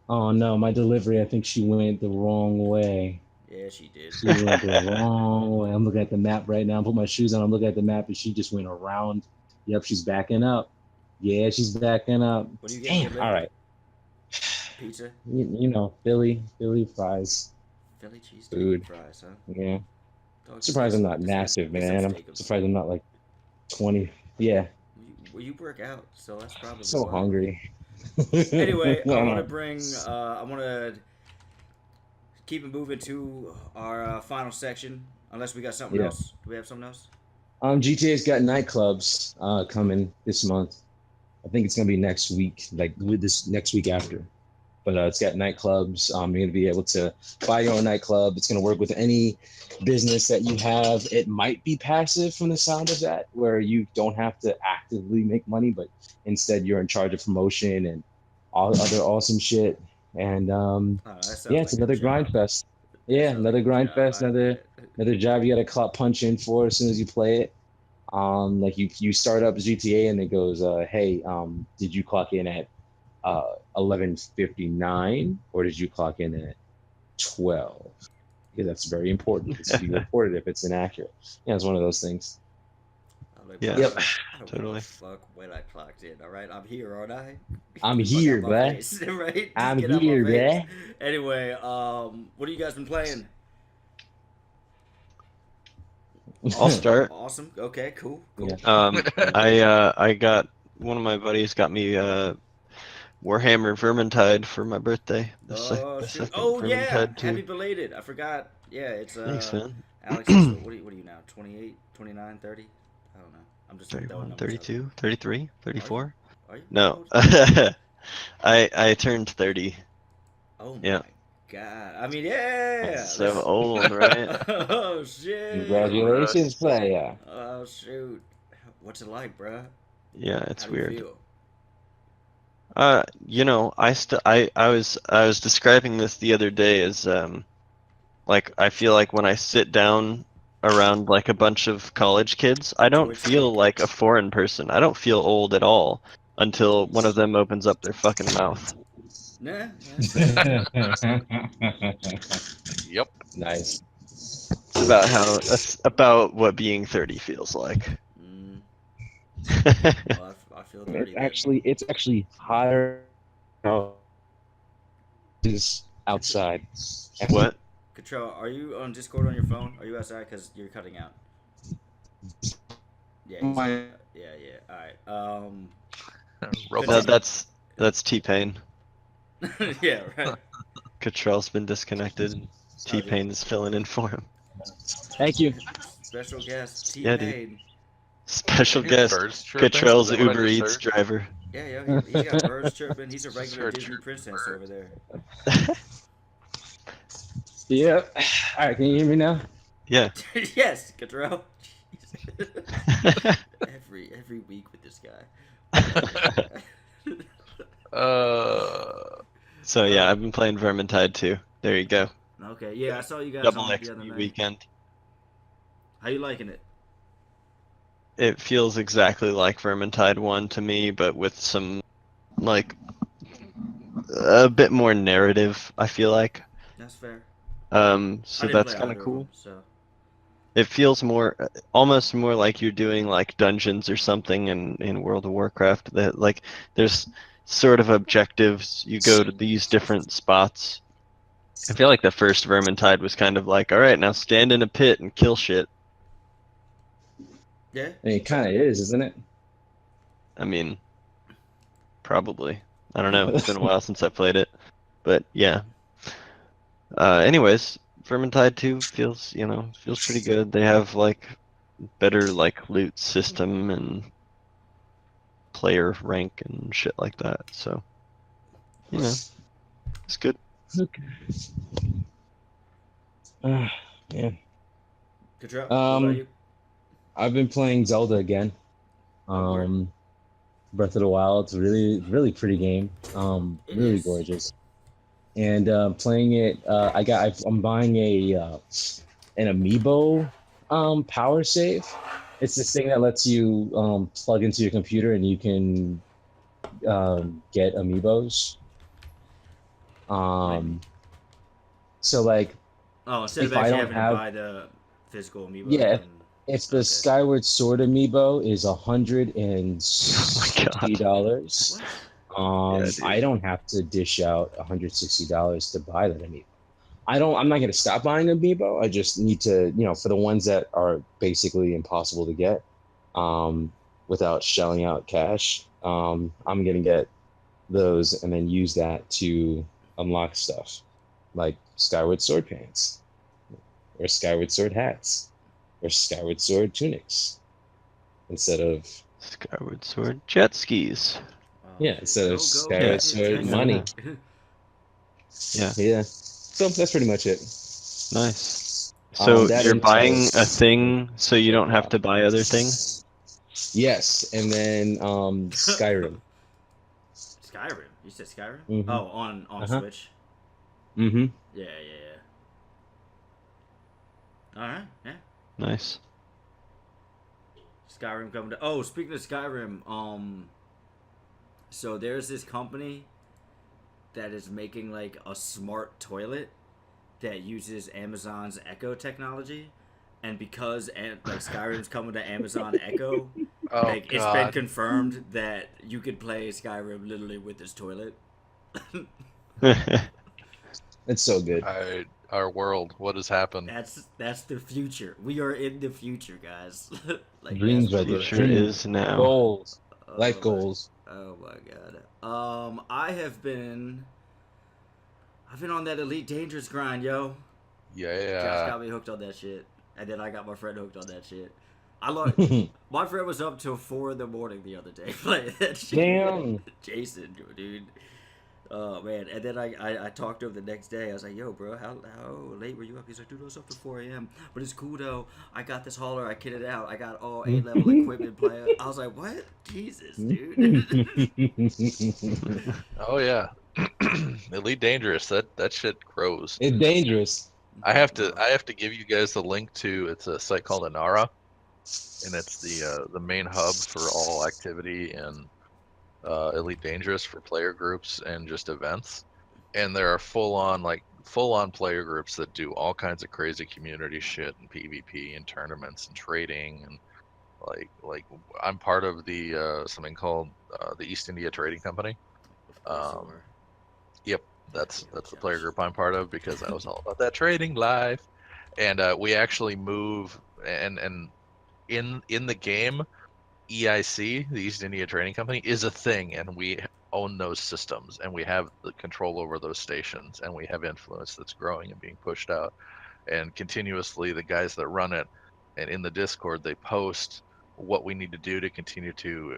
Oh no, my delivery. I think she went the wrong way. Yeah, she did. She went the wrong way. I'm looking at the map right now. I put my shoes on. I'm looking at the map, and she just went around. Yep, she's backing up. Yeah, she's backing up. What do you get? Damn. All right. Pizza, You know, Philly fries. Philly cheese Food. fries, huh? Yeah. Dog, Surprised I'm not it's- massive, it's man. I'm steak. surprised I'm not like 20. Yeah. Well, you work out, so that's probably So why. hungry. Anyway, I No, want to no. bring. I want to keep it moving to our final section. Unless we got something Yeah. else. Do we have something else? GTA's got nightclubs coming this month. I think it's gonna be next week, like with this next week after. But it's got nightclubs. You're gonna be able to buy your own nightclub. It's gonna work with any business that you have. It might be passive from the sound of that, where you don't have to actively make money, but instead you're in charge of promotion and all other awesome shit. And I don't know, that sounds yeah, it's like a another job. grind fest. That Yeah, sounds another like a grind job. fest, another job you got to punch in for as soon as you play it. Like you start up GTA and it goes, hey, did you clock in at 11:59 or did you clock in at 12? Yeah, that's very important because you report it if it's inaccurate. Yeah, it's one of those things. I'm like, Yeah. bro, Yep. I don't Totally. give a fuck when I clocked in. All right, I'm here, aren't I? I'm Get the fuck here, out my bruh. face, right? Just I'm get out my here, face. bruh. Anyway, what have you guys been playing? I'll start. Awesome. Okay. Cool. Cool. Yeah. I got one of my buddies got me Warhammer Vermintide for my birthday. The Oh, the shoot. second Oh yeah. Vermintide 2. Happy belated. I forgot. Yeah, it's Thanks, man. Alex, what are you now? 28, 29, 30? I don't know. I'm just throwing 31, numbers out 32, 33, 34? there. Are you? No. How old? I turned 30. Oh my Yeah. god. I mean, yeah. So let's- old, right? Oh shit. Congratulations, player. Oh shoot. What's it like, bruh? Yeah, it's How do you weird. feel? You know, I was describing this the other day as like I feel like when I sit down around like a bunch of college kids, I don't feel like a foreign person. I don't feel old at all until one of them opens up their fucking mouth. Nah. yep. Nice. That's about what being 30 feels like. Mm, well, I feel 30. It's actually hotter. Is outside. What? Control, are you on Discord on your phone? Are you outside? Because you're cutting out. Yeah. Alright. Robot. No, that's T-Pain. Yeah, right. Cottrell's been disconnected. T-Pain is filling in for him. Thank you. Special guest, Yeah, T-Pain. Special Hear guest, birds chirping? Cottrell's Is that what I Uber just Eats heard? driver. Yeah, he got birds chirping. He's a regular Heard Disney chirping princess bird. over there. Yep. All right, can you hear me now? Yeah. Yes, Cottrell. every week with this guy. So yeah, I've been playing Vermintide too. There you go. Okay, yeah, I saw you guys Double on it the other XP night. weekend. How you liking it? It feels exactly like Vermintide 1 to me, but with some, like, a bit more narrative, I feel like. That's fair. So I didn't that's play kind either of cool. them, so. It feels almost more like you're doing, like, dungeons or something in World of Warcraft. That, like, there's sort of objectives. You go to these different spots. I feel like the first Vermintide was kind of like, alright, now stand in a pit and kill shit. Yeah. I mean, it kind of is, isn't it? I mean, probably. I don't know. It's been a while since I played it, but yeah. Anyways, Vermintide 2 feels pretty good. They have like better like loot system and player rank and shit like that. So it's good. Okay. Yeah. Good job. What about you? I've been playing Zelda again. Oh, word. Breath of the Wild. It's a really, really pretty game. It Really is. gorgeous. And playing it, I'm buying an amiibo power save. It's this thing that lets you plug into your computer and you can get amiibos. So like, Oh, instead of if I actually don't having have, to buy the physical amiibo, yeah, you can... if the Okay. Skyward Sword amiibo is $160, Yeah, dude. I don't have to dish out $160 to buy that amiibo. I'm not gonna stop buying amiibo. I just need to, for the ones that are basically impossible to get, without shelling out cash. I'm gonna get those and then use that to unlock stuff like Skyward Sword pants, or Skyward Sword hats, or Skyward Sword tunics, instead of Skyward Sword jet skis. instead Go, of go, Skyward get it, Sword Jason. money. Yeah. Yeah. So that's pretty much it. Nice. So That you're and buying a tennis. thing so you don't have to buy other things? Yes, and then Skyrim. Skyrim. You said Skyrim? Mhm. Oh, on Uh-huh. Switch. Mm-hmm. Yeah. All right. Yeah. Nice. Skyrim coming to. Oh, speaking of Skyrim, so there's this company that is making like a smart toilet that uses Amazon's Echo technology, and because like Skyrim's coming to Amazon Echo, Oh like it's been God. confirmed that you could play Skyrim literally with this toilet. It's so good. Our world. What has happened? That's the future. We are in the future, guys. Like Dreams, that's brother. Future is now. Goals. Oh Life my- goals. Oh my god. I've been on that Elite Dangerous grind, yo. Josh Yeah. got me hooked on that shit, and then I got my friend hooked on that shit. My friend was up till 4 a.m. the other day playing that shit. Damn. Jason, dude. Oh man, and then I talked to him the next day. I was like, "Yo, bro, how late were you up?" He's like, "Dude, I was up to 4 a.m. But it's cool though. I got this hauler. I kitted out. I got all 8-level equipment player." I was like, "What? Jesus, dude." Oh yeah. Elite Dangerous. That shit grows. It's dangerous. I have to give you guys the link to. It's a site called Inara, and it's the main hub for all activity in Elite Dangerous for player groups and just events. And there are full on player groups that do all kinds of crazy community shit and PvP and tournaments and trading, and like I'm part of the something called the East India Trading Company. Yep, that's the player group I'm part of because I was all about that trading life. And we actually move and in the game, EIC, the East India Trading Company, is a thing, and we own those systems, and we have the control over those stations, and we have influence that's growing and being pushed out. And continuously, the guys that run it, and in the Discord, they post what we need to do to continue to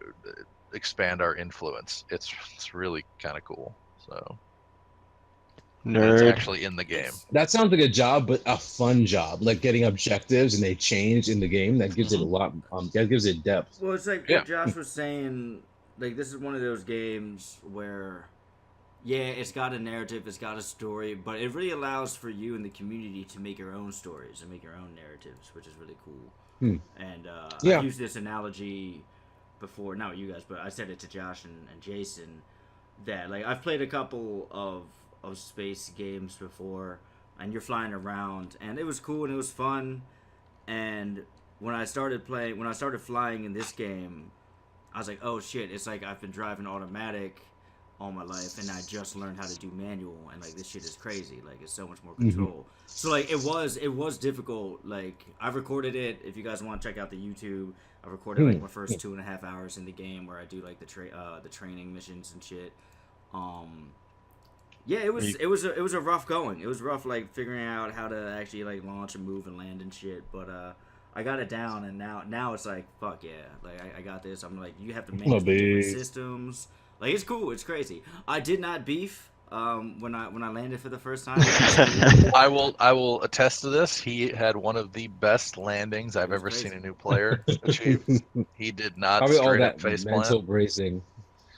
expand our influence. It's really kind of cool. So. And it's Nerd. actually in the game. That sounds like a job, but a fun job. Like getting objectives and they change in the game. That gives it a lot. That gives it depth. Well, it's like Yeah. what Josh was saying. Like, this is one of those games where, yeah, it's got a narrative, it's got a story, but it really allows for you and the community to make your own stories and make your own narratives, which is really cool. And Yeah. I've used this analogy before, not with you guys, but I said it to Josh and Jason, that, like, I've played a couple of space games before, and you're flying around, and it was cool and it was fun. And when I started flying in this game, I was like, oh shit, it's like I've been driving automatic all my life, and I just learned how to do manual, and like this shit is crazy. Like, it's so much more control. So like it was difficult. Like, I've recorded it. If you guys want to check out the YouTube, I recorded like my first 2.5 hours in the game where I do like the training missions and shit. Yeah, it was You- it was a rough going. It was rough like figuring out how to actually like launch and move and land and shit. But I got it down, and now it's like fuck yeah, like I got this. I'm like you have to manage the different beast. systems. Like it's cool, it's crazy. I did not beef when I landed for the first time. I will attest to this. He had one of the best landings I've was ever crazy. seen a new player achieve. He did not Probably all straight up that face mental plant. bracing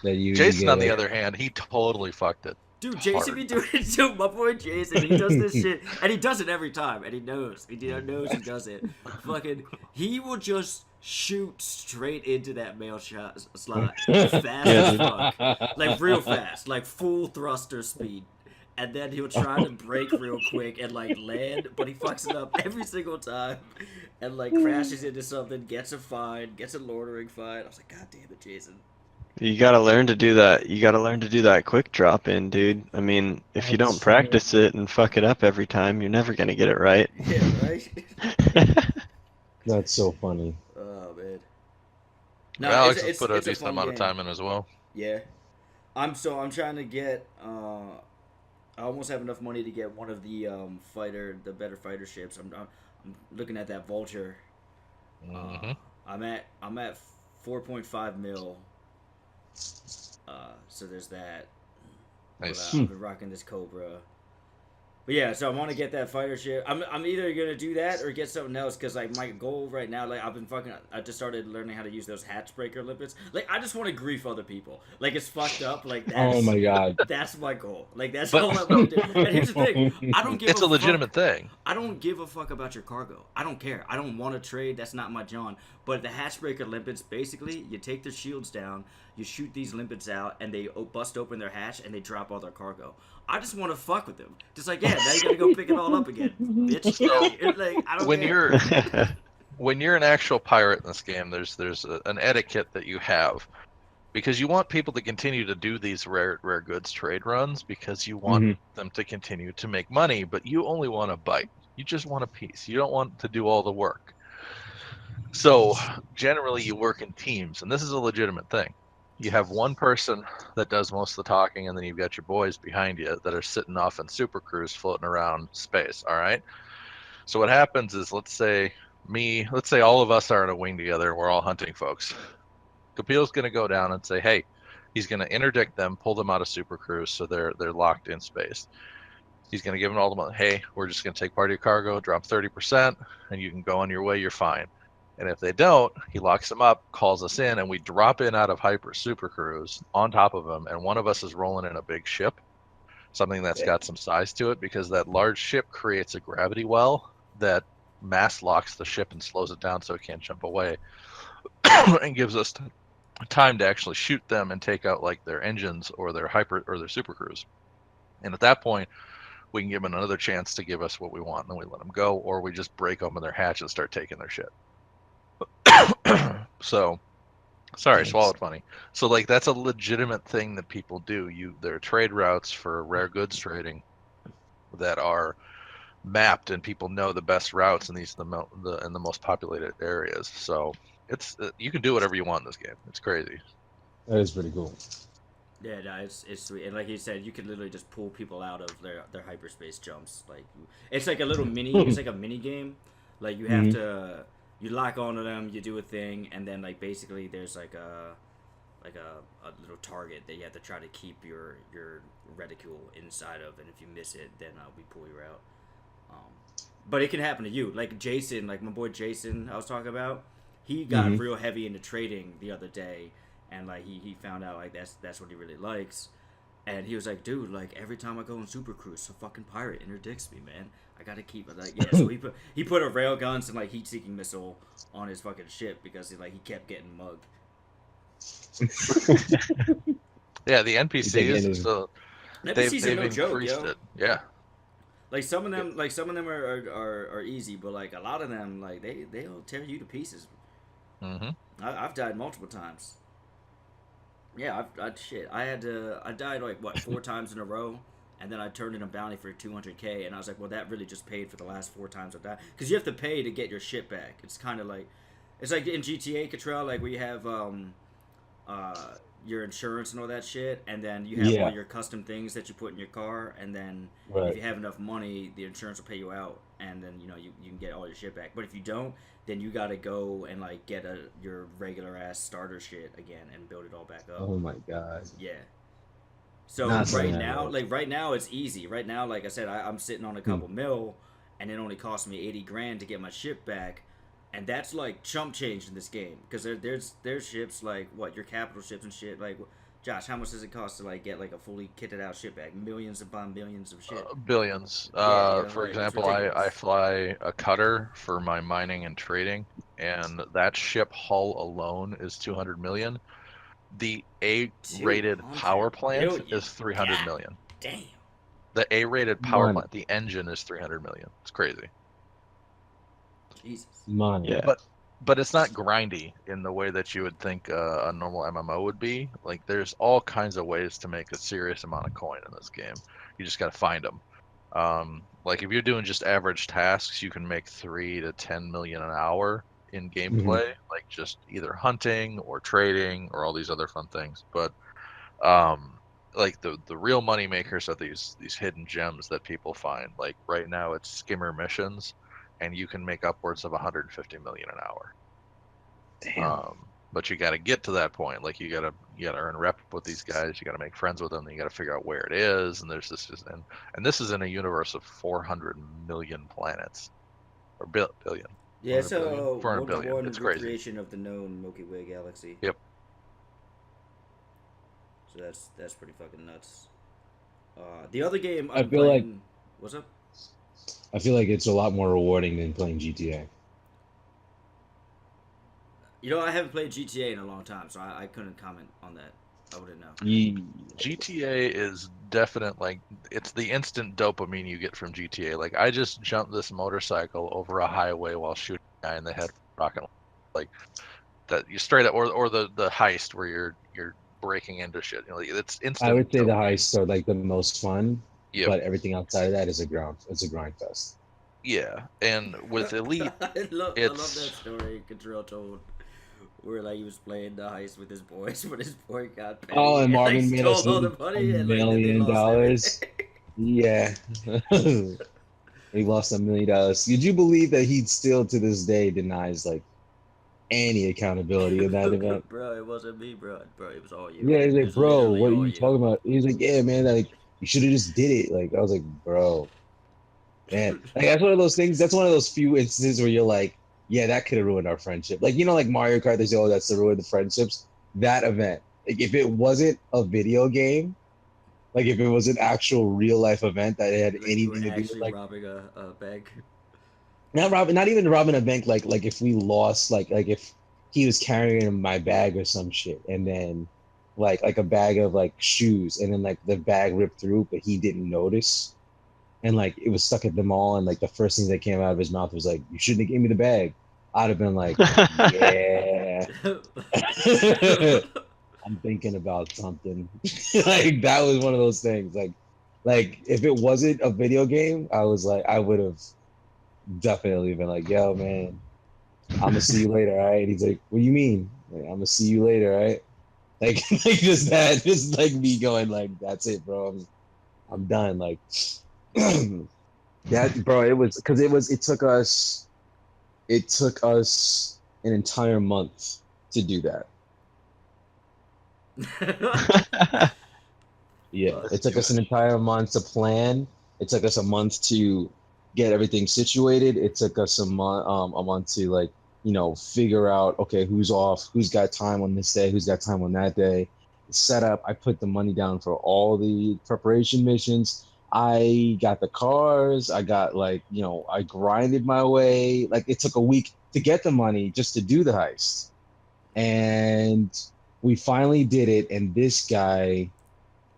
that you Jason, get on the it. other hand, he totally fucked it. Dude, Jason hard. be doing it too. My boy Jason, he does this shit, and he does it every time, and he knows. He knows he does it. Fucking, he will just shoot straight into that mail shot slot fast as fuck, like real fast, like full thruster speed, and then he'll try to break real quick and like land, but he fucks it up every single time, and like crashes into something, gets a fine, gets a loitering fine. I was like, God damn it, Jason. You gotta learn to do that. You gotta learn to do that quick drop in, dude. I mean, if you That's don't practice it and fuck it up every time, you're never gonna get it right. Yeah, right. That's so funny. Oh man. Alex has put a it's decent fun amount of game. time in as well. Yeah, I'm trying to get. I almost have enough money to get one of the the better fighter ships. I'm looking at that Vulture. hmm I'm at 4.5 mil. So there's that. Nice. But, I've been rocking this Cobra. But yeah, so I want to get that fighter ship. I'm either gonna do that or get something else because like my goal right now, like I just started learning how to use those hatch breaker limpets. Like I just want to grief other people. Like it's fucked up. Like that's, Oh my god. that's my goal. Like that's But- all I want to do. And here's the thing, I don't give It's a a legitimate thing. I don't give a fuck about your cargo. I don't care. I don't want to trade. That's not my John. But the hatchbreaker limpets, basically, you take their shields down, you shoot these limpets out, and they bust open their hatch, and they drop all their cargo. I just want to fuck with them. Just like, yeah, now you gotta go pick it all up again, bitch. Like, I don't When care. when you're an actual pirate in this game, there's an etiquette that you have, because you want people to continue to do these rare goods trade runs because you want Mhm. them to continue to make money, but you only want a bite. You just want a piece. You don't want to do all the work. So generally, you work in teams, and this is a legitimate thing. You have one person that does most of the talking, and then you've got your boys behind you that are sitting off in super cruise floating around space. All right. So what happens is, let's say all of us are in a wing together, and we're all hunting folks. Kapil's going to go down and say, hey, he's going to interdict them, pull them out of super cruise, so they're locked in space. He's going to give them all the money. Hey, we're just going to take part of your cargo, drop 30%, and you can go on your way. You're fine. And if they don't, he locks them up, calls us in, and we drop in out of hyper super cruise on top of them. And one of us is rolling in a big ship, something that's got some size to it, because that large ship creates a gravity well that mass locks the ship and slows it down so it can't jump away, and gives us time to actually shoot them and take out like their engines or their hyper or their super cruise. And at that point, we can give them another chance to give us what we want, and then we let them go, or we just break open their hatch and start taking their shit. So, sorry, Nice. swallowed funny. So like that's a legitimate thing that people do. There are trade routes for rare goods trading that are mapped, and people know the best routes in in the most populated areas. So it's you can do whatever you want in this game. It's crazy. That is pretty cool. Yeah, no, it's sweet. And like you said, you can literally just pull people out of their hyperspace jumps. Like it's like a little it's like a mini game. Like you have to you lock onto them, you do a thing, and then like basically there's like a little target that you have to try to keep your reticule inside of, and if you miss it, then we pull you out. But it can happen to you. Like Jason, like my boy Jason, I was talking about. He got real heavy into trading the other day, and like he found out like that's what he really likes. And he was like, dude, like every time I go on super cruise, a fucking pirate interdicts me, man. I gotta keep it. Like, yeah. So he put a rail guns and like heat seeking missile on his fucking ship because he kept getting mugged. Yeah, the NPCs. So NPCs are no joke, increased yo. it. Yeah. Like some of them are easy, but like a lot of them like they'll tear you to pieces. Mm-hmm. I've died multiple times. Yeah, I died like what 4 times in a row, and then I turned in a bounty for 200K, and I was like, well, that really just paid for the last 4 times I died, because you have to pay to get your shit back. It's kind of like, it's like in GTA Cottrell, like where you have your insurance and all that shit, and then you have Yeah. all your custom things that you put in your car, and then if Right. you have enough money, the insurance will pay you out, and then you can get all your shit back. But if you don't, then you gotta go and like get your regular ass starter shit again and build it all back up. Oh my god. Yeah. So Not something right I now, like. like right now, it's easy. Right now, like I said, I'm sitting on a couple mil, and it only cost me 80 grand to get my ship back, and that's like chump change in this game because there's ships like what your capital ships and shit. Like, Josh, how much does it cost to like get like a fully kitted out ship back? Millions upon millions of shit. Billions. Yeah, For like, it's example, I ridiculous. fly a cutter for my mining and trading, and that ship hull alone is 200 million. The A-rated 200 power plant million. is 300 God million. damn. The A-rated power Money. plant, the engine is 300 million. It's crazy. Jesus. Money. Yeah. But it's not grindy in the way that you would think a normal MMO would be. Like there's all kinds of ways to make a serious amount of coin in this game. You just got to find them. Like if you're doing just average tasks, you can make 3 to 10 million an hour in gameplay, like just either hunting or trading or all these other fun things. But like the real money makers are these hidden gems that people find. Like right now it's skimmer missions, and you can make upwards of 150 million an hour. Damn. But you got to get to that point. Like you got to earn rep with these guys. You got to make friends with them. Then you got to figure out where it is. And there's this and this is in a universe of 400 million planets or billion. Yeah, 400 billion? so 400 one billion. to one It's crazy. recreation of the known Milky Way galaxy. Yep. So that's pretty fucking nuts. The other game I I'm feel like- playing. What's up? I feel like it's a lot more rewarding than playing GTA. You know, I haven't played GTA in a long time, so I couldn't comment on that. I wouldn't know. GTA is definite, like it's the instant dopamine you get from GTA. Like I just jumped this motorcycle over a highway while shooting a guy in the head, rocking like that. You straight up, or the heist where you're breaking into shit. You know, it's instant. I would say the dopamine. heists are like the most fun, Yep. but everything outside of that is a grind fest. Yeah, and with Elite, I love that it's- story Control told. Where like he was playing the heist with his boys, but his boy got paid. Oh, and Marvin like, made stole us all the lose money $1 and like, then they million lost dollars. everything. Yeah. He lost $1 million. Did you believe that he still to this day denies like any accountability in that event? Bro, it wasn't me, bro. Bro, it was all you. Yeah, he's It like, was bro, literally what are all you talking about? He's like, yeah, man, like you should have just did it. Like I was like, bro, man, like that's one of those things. That's one of those few instances where you're like, yeah, that could have ruined our friendship. Like like Mario Kart, they say, oh, that's the ruin the friendships. That event, like if it wasn't a video game, like if it was an actual real life event that had Like, you anything were to do with actually like robbing a bank. not even robbing a bank, like if we lost, like if he was carrying my bag or some shit, and then like a bag of like shoes, and then like the bag ripped through, but he didn't notice, and like it was stuck at the mall, and like the first thing that came out of his mouth was like, "You shouldn't have gave me the bag." I'd have been like, "Yeah, I'm thinking about something." Like that was one of those things. Like if it wasn't a video game, I was like, I would have definitely been like, "Yo, man, I'm gonna see you later, all right?" He's like, "What do you mean?" Like, "I'm gonna see you later, all right?" Like, like just like me going like, "That's it, bro. I'm done." Like that, bro. It took us an entire month to do that. Yeah, Well, it took us an entire month to plan. It took us a month to get everything situated. It took us a month to like, figure out, okay, who's off, who's got time on this day, who's got time on that day. Set up. I put the money down for all the preparation missions. I got the cars. I got like, I grinded my way. Like it took a week to get the money just to do the heist. And we finally did it. And this guy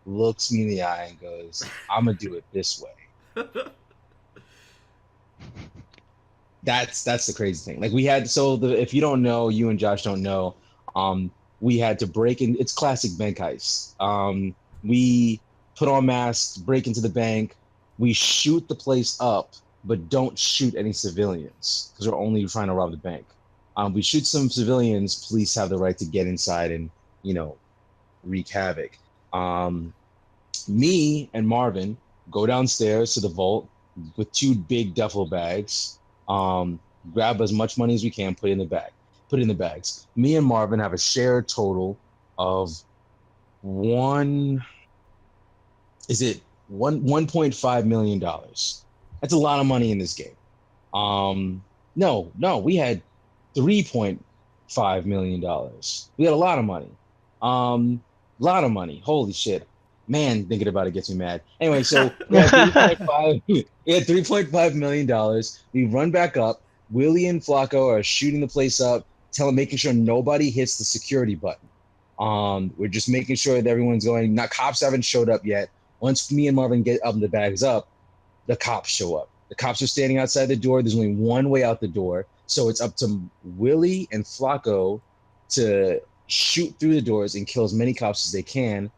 looks me in the eye and goes, "I'm gonna do it this way." That's the crazy thing. Like we had, if you don't know, you and Josh don't know, we had to break in. It's classic bank heist. We put on masks, break into the bank. We shoot the place up, but don't shoot any civilians because we're only trying to rob the bank. We shoot some civilians. Police have the right to get inside and wreak havoc. Me and Marvin go downstairs to the vault with 2 big duffel bags. Grab as much money as we can, put it in the bag. Put it in the bags. Me and Marvin have a shared total of $1.5 million. That's a lot of money in this game. No, we had $3.5 million. We had a lot of money. Lot of money. Holy shit. Man, thinking about it gets me mad. Anyway, so we had $3.5 million. We run back up. Willie and Flacco are shooting the place up, making sure nobody hits the security button. We're just making sure that everyone's going. Now, cops haven't showed up yet. Once me and Marvin get up the bags up, the cops show up. The cops are standing outside the door. There's only one way out the door. So it's up to Willie and Flacco to shoot through the doors and kill as many cops as they can.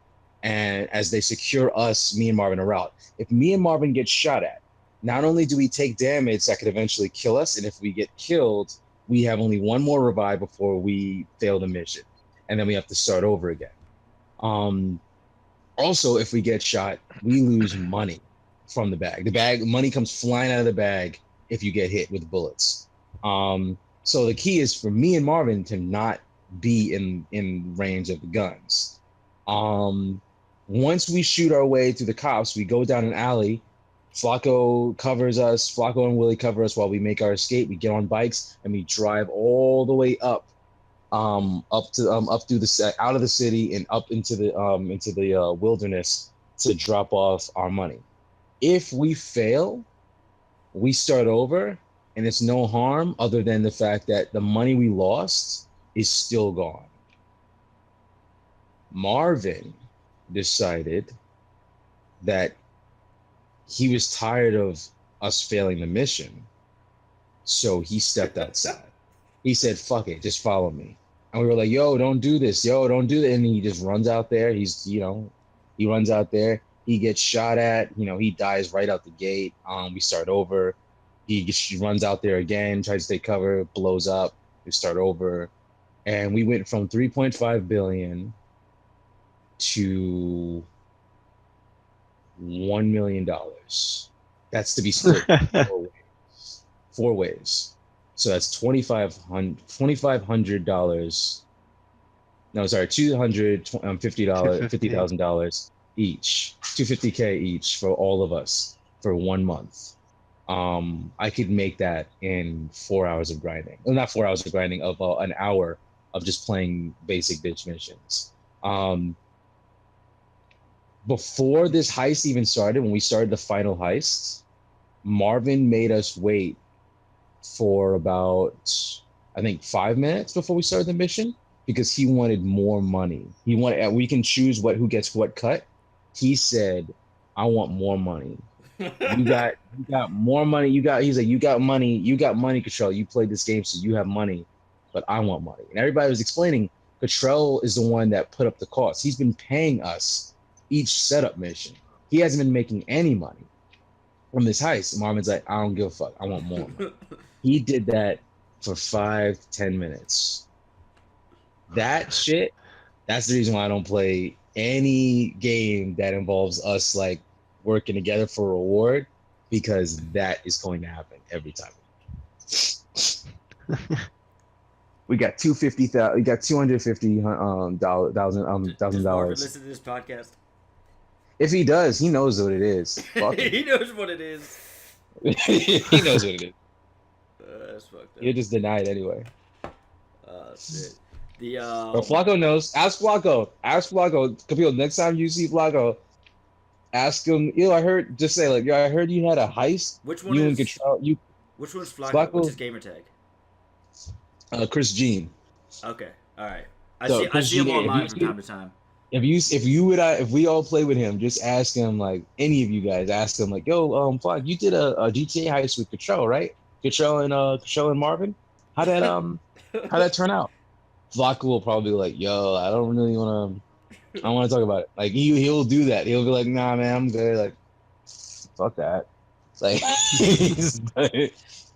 And as they secure us, me and Marvin are out. If me and Marvin get shot at, not only do we take damage that could eventually kill us, and if we get killed, we have only one more revive before we fail the mission. And then we have to start over again. Also, if we get shot, we lose money from the bag. Money comes flying out of the bag if you get hit with bullets. So the key is for me and Marvin to not be in range of the guns. Once we shoot our way through the cops, we go down an alley. Flacco covers us. Flacco and Willie cover us while we make our escape. We get on bikes and we drive all the way up through the out of the city and up into the wilderness to drop off our money. If we fail, we start over, and it's no harm other than the fact that the money we lost is still gone. Marvin decided that he was tired of us failing the mission, so he stepped outside. He said, "Fuck it, just follow me." And we were like, "Yo, don't do this. Yo, don't do that." And he just runs out there. He runs out there. He gets shot at. He dies right out the gate. We start over. He runs out there again, tries to take cover, blows up. We start over. And we went from 3.5 billion to $1 million. That's to be split 4 ways. So that's $2,500. No, sorry, $50,000 each, $250K each for all of us for 1 month. I could make that in 4 hours of grinding. Well, not 4 hours of grinding, of an hour of just playing basic bitch missions. Before this heist even started, when we started the final heist, Marvin made us wait for about, I think, 5 minutes before we started the mission because he wanted more money. We can choose who gets what cut. He said, "I want more money. You got more money. He's like, you got money, Cottrell. You played this game, so you have money, but I want money." And everybody was explaining Cottrell is the one that put up the cost. He's been paying us each setup mission. He hasn't been making any money from this heist. Marvin's like, "I don't give a fuck. I want more money." He did that for 5-10 minutes. That shit, that's the reason why I don't play any game that involves us like working together for reward, because that is going to happen every time. We got $250,000. We got $250,000. Listen to this podcast. If he does, he knows what it is. Fuck him. He knows what it is. He knows what it is. That's fucked up. You just deny it anyway. Shit. But Flacco knows. Ask Flacco. Capil, next time you see Flacco, ask him. I heard. Just say like, I heard you had a heist. Which one you is? And Cottrell, Which one's Flacco? Flacco? What's his gamer tag? Chris Jean. Okay. All right. I So, see him Jean, online if from you- time to time. If we all play with him, just ask him, like, any of you guys, ask him like, "Yo, Flock, you did a GTA heist with Cottrell, right? Cottrell and Marvin. How'd that turn out?" Flock will probably be like, "Yo, I don't want to talk about it." Like he'll do that. He'll be like, "Nah, man, I'm good." Like, fuck that. Like,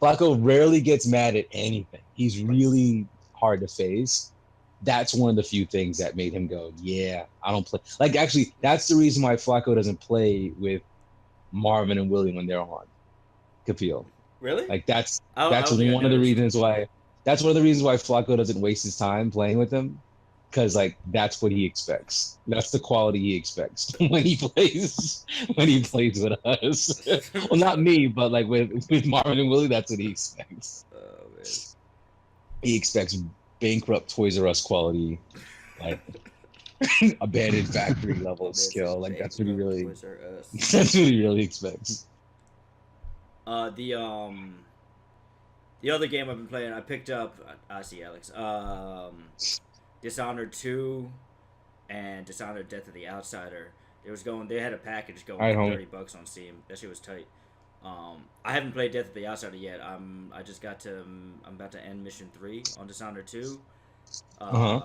Flacco rarely gets mad at anything. He's really hard to phase. that's one of the few things that made him go, yeah, I don't play. Like, actually, that's the reason why Flacco doesn't play with Marvin and Willie when they're on Kapil. Really? Like, that's I that's don't think I one of the noticed. reasons why. That's one of the reasons why Flacco doesn't waste his time playing with them, because like that's what he expects. That's the quality he expects when he plays with us. Well, not me, but like with Marvin and Willie, that's what he expects. Oh man. He expects bankrupt Toys R Us quality, like abandoned factory level skill. Like that's what he really Toys R Us. that's what he really expects. The other game I've been playing, I picked up. I see Alex. Dishonored 2 and Dishonored: Death of the Outsider. They had a package going Alright, for homie. $30 on Steam. That shit was tight. I haven't played Death of the Outsider yet. I'm about to end mission 3 on Dishonored 2. Uh-huh.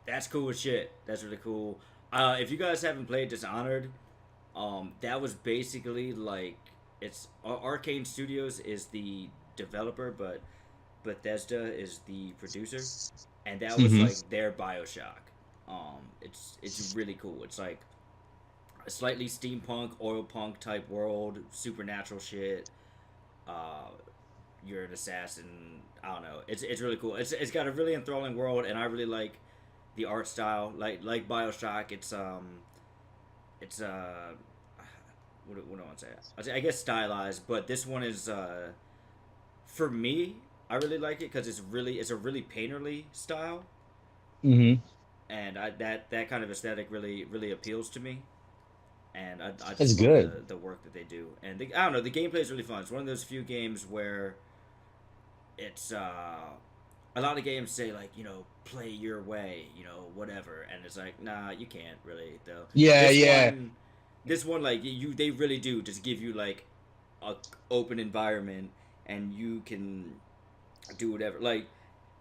That's cool as shit. That's really cool. If you guys haven't played Dishonored, that was basically like it's Arcane Studios is the developer, but Bethesda is the producer, and that was Mhm. like their BioShock. It's really cool. It's like a slightly steampunk, oil punk type world, supernatural shit. You're an assassin. I don't know. It's really cool. It's got a really enthralling world, and I really like the art style. Like BioShock, it's what do I want to say? I guess stylized, but this one is for me. I really like it because it's a really painterly style, Mm-hmm. and that kind of aesthetic really appeals to me. And I That's just love good. the work that they do. And I don't know, the gameplay is really fun. It's one of those few games where it's a lot of games say like, play your way, whatever, and it's like, nah, you can't really though. Yeah, This yeah. this one like they really do just give you like a open environment, and you can do whatever. Like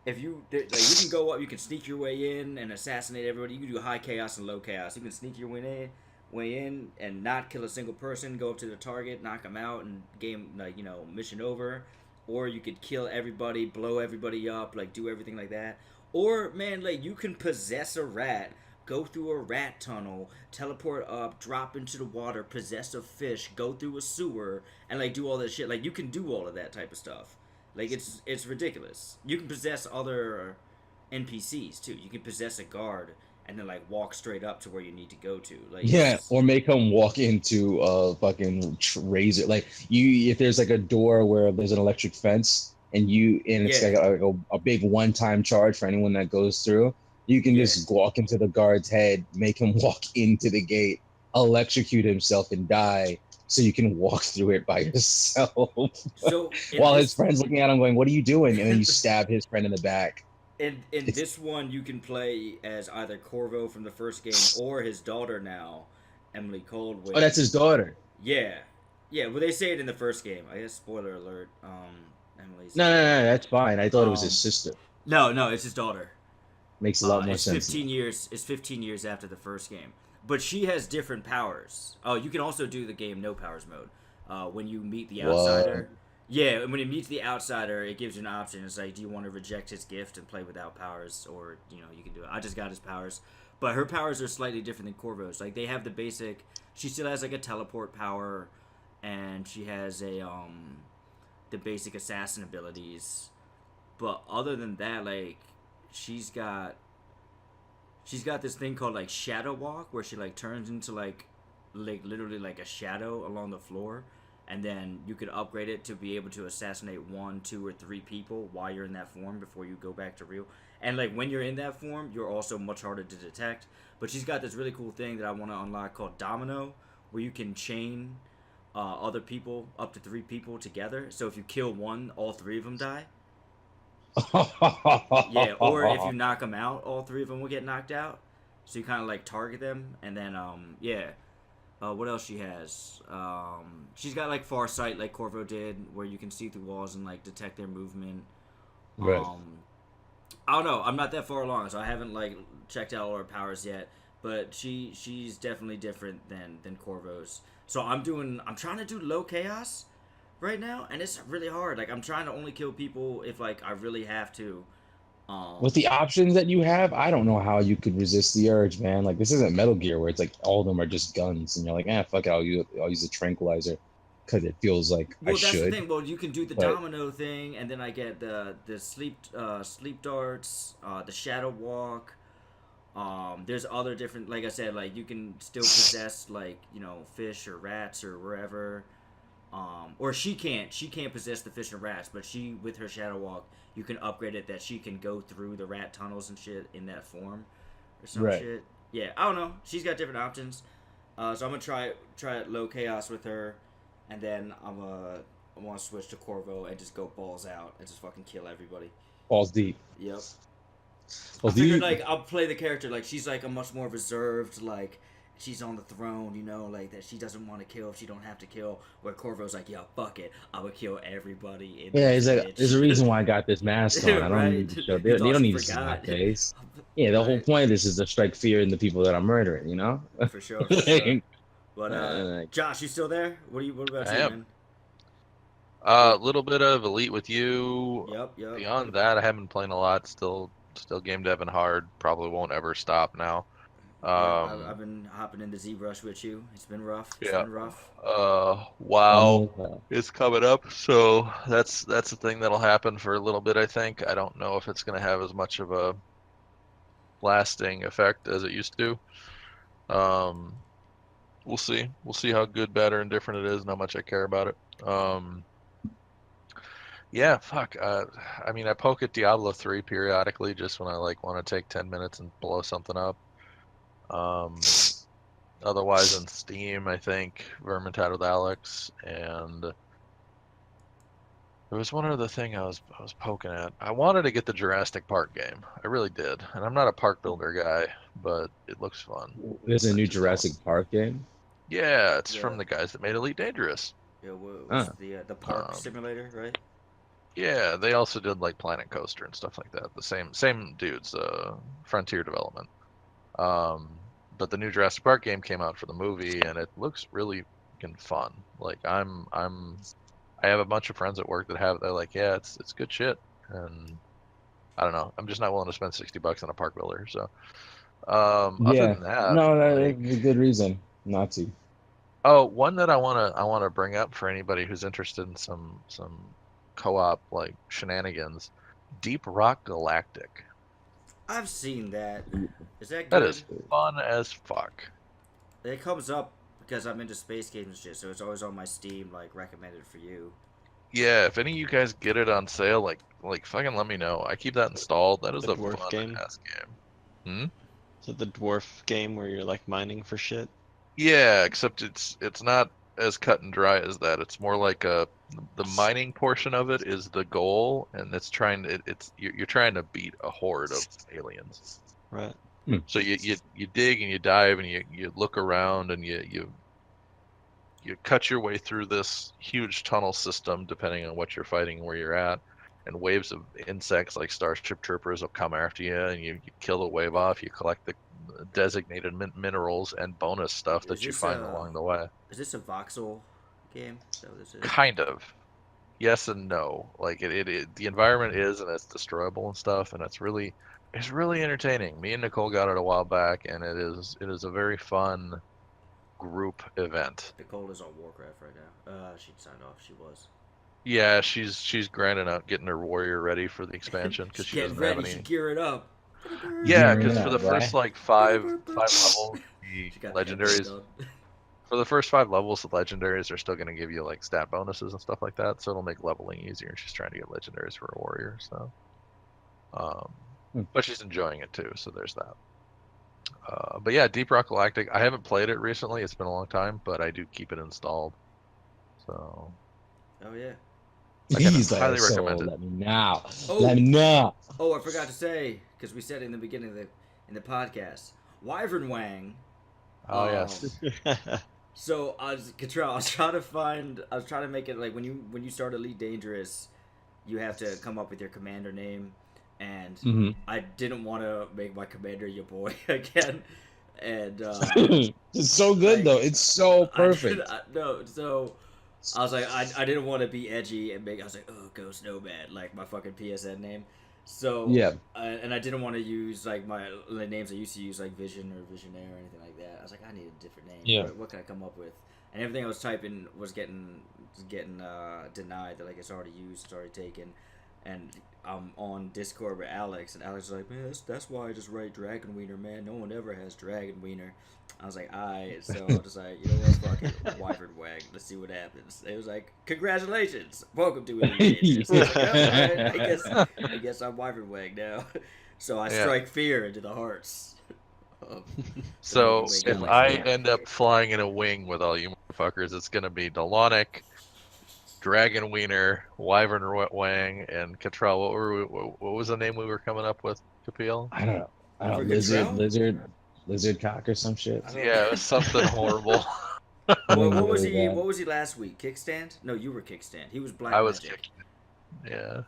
if you you can go up, you can sneak your way in and assassinate everybody. You can do high chaos and low chaos. You can sneak your way in and not kill a single person. Go up to the target, knock them out, and mission over. Or you could kill everybody, blow everybody up, like do everything like that. Or man, like you can possess a rat, go through a rat tunnel, teleport up, drop into the water, possess a fish, go through a sewer, and like do all that shit. Like you can do all of that type of stuff. Like it's ridiculous. You can possess other NPCs too. You can possess a guard and then like walk straight up to where you need to go to. Like Yeah, or make him walk into a fucking razor. Like if there's like a door where there's an electric fence, and it's Yeah. like a big one-time charge for anyone that goes through. You can Yeah. just walk into the guard's head, make him walk into the gate, electrocute himself, and die, so you can walk through it by yourself. So in While this, his friend's looking at him, going, "What are you doing?" And then you stab his friend in the back. in this one, you can play as either Corvo from the first game or his daughter now, Emily Coldwell. Oh, that's his daughter. Yeah, yeah. Well, they say it in the first game. I guess spoiler alert. Emily's. No, that's fine. I thought it was his Um, sister. No, it's his daughter. Makes a lot more It's sense. 15 years. It's 15 years after the first game, but she has different powers. Oh, you can also do the game no powers mode. When you meet the outsider. Yeah, and when you meet the outsider, it gives you an option. It's like, do you want to reject his gift and play without powers, or you can do it. I just got his powers, but her powers are slightly different than Corvo's. Like they have the basic. She still has like a teleport power, and she has the basic assassin abilities. But other than that, like she's got this thing called like shadow walk, where she like turns into like literally like a shadow along the floor, and then you could upgrade it to be able to assassinate 1, 2, or 3 people while you're in that form before you go back to real. And like when you're in that form, you're also much harder to detect. But she's got this really cool thing that I want to unlock called Domino, where you can chain other people, up to 3 people together. So if you kill one, all 3 of them die. Yeah, or if you knock them out, all 3 of them will get knocked out. So you kind of like target them, and then yeah. What else she has? She's got like far sight, like Corvo did, where you can see through walls and like detect their movement. Right. I don't know. I'm not that far along, so I haven't like checked out all her powers yet. But she's definitely different than Corvo's. So I'm trying to do low chaos right now, and it's really hard. Like I'm trying to only kill people if like I really have to. With the options that you have, I don't know how you could resist the urge, man. Like this isn't Metal Gear where it's like all of them are just guns, and you're like, fuck it, I'll use a tranquilizer because it feels like I Well, that's the should. thing. Well, you can do the but- domino thing, and then I get the sleep darts, the shadow walk. There's other different, like I said, like you can still possess like fish or rats or wherever. Or she can't possess the fish and rats, but she with her shadow walk, you can upgrade it that she can go through the rat tunnels and shit in that form, or some Right. shit. Yeah, I don't know. She's got different options. So I'm gonna try it low chaos with her, and then I want to switch to Corvo and just go balls out and just fucking kill everybody. Balls deep. Yep. Well, I figured like I'll play the character like she's like a much more reserved, like she's on the throne, like that she doesn't want to kill if she don't have to kill. Where Corvo's like, yo, fuck it, I would kill everybody. Yeah, this he's like, bitch. there's a reason why I got this mask on. I don't Right. need to show. He They thought don't she need to see my forgot. face. Yeah, the whole Right. point of this is to strike fear in the people that I'm murdering. You know. For sure. For sure. But Like- Josh, you still there? What about I you, am. man? A little bit of Elite with you. Yep. Beyond that, I haven't been playing a lot. Still game deving hard. Probably won't ever stop now. Yeah, I've been hopping into ZBrush with you. It's been rough. It's Yeah. been rough. WoW is coming up, so that's the thing that'll happen for a little bit. I think. I don't know if it's gonna have as much of a lasting effect as it used to. We'll see. We'll see how good, bad, or indifferent it is, and how much I care about it. Yeah, fuck. I mean, I poke at Diablo 3 periodically, just when I want to take 10 minutes and blow something up. Otherwise, on Steam, I think Vermintide with Alex, and there was one other thing I was poking at. I wanted to get the Jurassic Park game. I really did, and I'm not a park builder guy, but it looks fun. There's a new Just Jurassic Park game. Yeah, it's Yeah. from the guys that made Elite Dangerous. Yeah, what's the park Um, simulator, right? Yeah, they also did Planet Coaster and stuff like that. The same dudes, Frontier Development. But the new Jurassic Park game came out for the movie, and it looks really fucking fun. I have a bunch of friends at work that have. They're like, yeah, it's good shit, and I don't know. I'm just not willing to spend $60 on a park builder. So, other than that, No, that's a good reason not to. oh, one that I wanna bring up for anybody who's interested in some co-op shenanigans, Deep Rock Galactic. I've seen that. Is that good? That is fun as fuck. It comes up because I'm into space games and shit, so it's always on my Steam, recommended for you. Yeah, if any of you guys get it on sale, fucking let me know. I keep that installed. That is The a dwarf fun game? ass game. Is it the dwarf game where you're mining for shit? Yeah, except it's not as cut and dry as that. It's more like the mining portion of it is the goal, and you're trying to beat a horde of aliens. Right. So you dig and you dive and you look around and you cut your way through this huge tunnel system depending on what you're fighting and where you're at, and waves of insects like Starship Troopers will come after you, and you kill the wave off. You collect the designated minerals and bonus stuff that you this, find along the way. Is this a voxel game? Is that what this is? Kind of. Yes and no. The environment is, and it's destroyable and stuff, and it's really entertaining. Me and Nicole got it a while back, and it is a very fun group event. Nicole is on Warcraft right now. She signed off. She was. Yeah, she's grinding out, getting her warrior ready for the expansion because she Get doesn't ready. have She any. gear it up. Yeah, Gearing because for up, the first five levels, She the got the legendaries. done. For the first 5 levels, the legendaries are still going to give you stat bonuses and stuff like that, so it'll make leveling easier. She's trying to get legendaries for a warrior, so. But she's enjoying it too, so there's that. But yeah, Deep Rock Galactic. I haven't played it recently. It's been a long time, but I do keep it installed. So. Oh yeah. He's highly like, so recommend it. let me know. Oh. Let me know. Oh, I forgot to say because we said it in the beginning of the podcast. Wyvern Wang. Oh yes. So I was trying to make it when you start Elite Dangerous, you have to come up with your commander name, and Mm-hmm. I didn't want to make my commander your boy again, and It's so good though. It's so perfect. So I was like, I didn't want to be edgy and I was like, oh, Ghost Nomad, like my fucking PSN name. So Yeah. and I didn't want to use like the names I used to use, like Vision or Visionaire or anything like that. I was like, I need a different name. Yeah. What can I come up with? And everything I was typing was getting denied. That like it's already used, it's already taken. And I'm on Discord with Alex, and Alex is like, man, that's why I just write Dragon Wiener, man. No one ever has Dragon Wiener. I was like, alright. So I was just like, you know what, fuck it, Wyvern Wag. Let's see what happens. It was like, congratulations, welcome to it. So I was like, alright, I guess I'm Wyvern Wag now. So I strike fear into the hearts. So Wait, if wait, I wait. end up flying in a wing with all you motherfuckers, it's gonna be Delonic, Dragon Wiener, Wyvern Wang, and Cottrell. What was the name we were coming up with, Kapil? I don't know. For Lizard cock or some shit. I don't Yeah, it was something horrible. What was he? What was he last week? Kickstand? No, you were Kickstand. He was Black I was Magic. kicking. Yeah.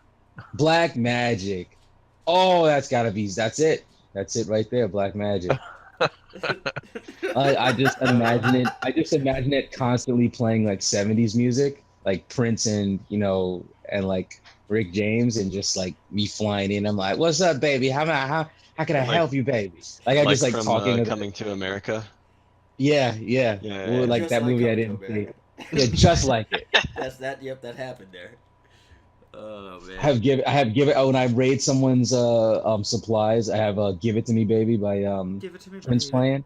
Black Magic. Oh, that's it. That's it right there. Black Magic. I just imagine it constantly playing like 70s music, like Prince and and like Rick James, and just like me flying in. I'm like, "What's up, baby? How can I help you, baby?" Like I just like from, talking. Coming to America. Yeah. Yeah. Or like Just that like movie I Coming to didn't see. America. Yeah, just like it. That's that. Yep, that happened there. Oh man. I have given. Oh, when I raid someone's supplies, I have "Give It to Me, Baby" by Give it to me, Prince baby. playing.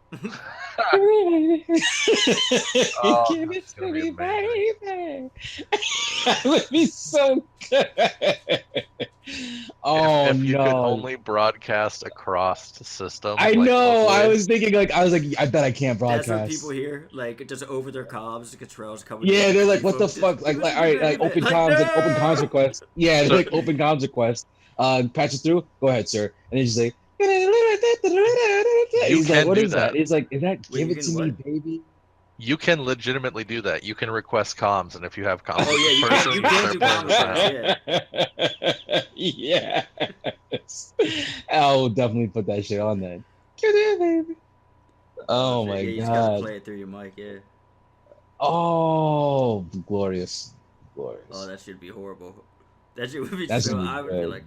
Oh, Give it that's to gonna be me, amazing. baby. That would be so good. Oh if you no! could only broadcast across the system. I like, know. I locally. was thinking I bet I can't That's broadcast. what people hear, like just over their comms. Cottrell's coming. Yeah, in, they're like, "What the just fuck?" give Like, it all to me, right, like baby. open comms, like open no! comms request. Yeah, they're So- like open comms request. Patch it through. Go ahead, sir. And he's just like, he's like, can "What do is that?" that. He's like, "Is that Wait, give you it can to me, what? baby?" You can legitimately do that. You can request comms, and if you have comms, Oh, yeah, you with can- the you person, can do start playing comms, with yeah. Yes. I'll definitely put that shit on then. Give it, baby. Oh my yeah, you just gotta god. play it through your mic. Yeah. Oh, glorious. Glorious. Oh, that should be horrible. That shit would be That's so. gonna be I would be good. like,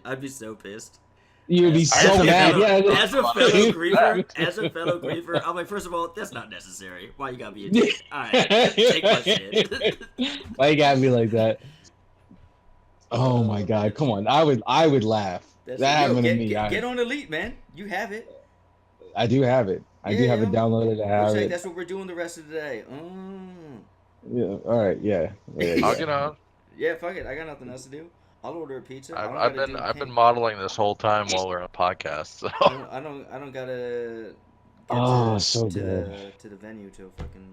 I'd be so pissed. You would be As so a mad. fellow- Yeah. As a fellow griefer, I'm like, first of all, that's not necessary. Why you gotta be a dick? Alright, take my shit. Why you gotta be like that? Oh my god, come on. I would laugh. That's That it. Yo, happened to me. get on Elite, man. You have it. I do have it. I do have it Yeah. downloaded. I have Looks like it. that's what we're doing the rest of the day. Yeah. All right. Yeah. Yeah. I'll yeah. get on. Yeah, fuck it. I got nothing else to do. I'll order a pizza. I've been modeling this whole time while we're on a podcast. So I don't gotta. Get Oh, to, so to good. to the venue till fucking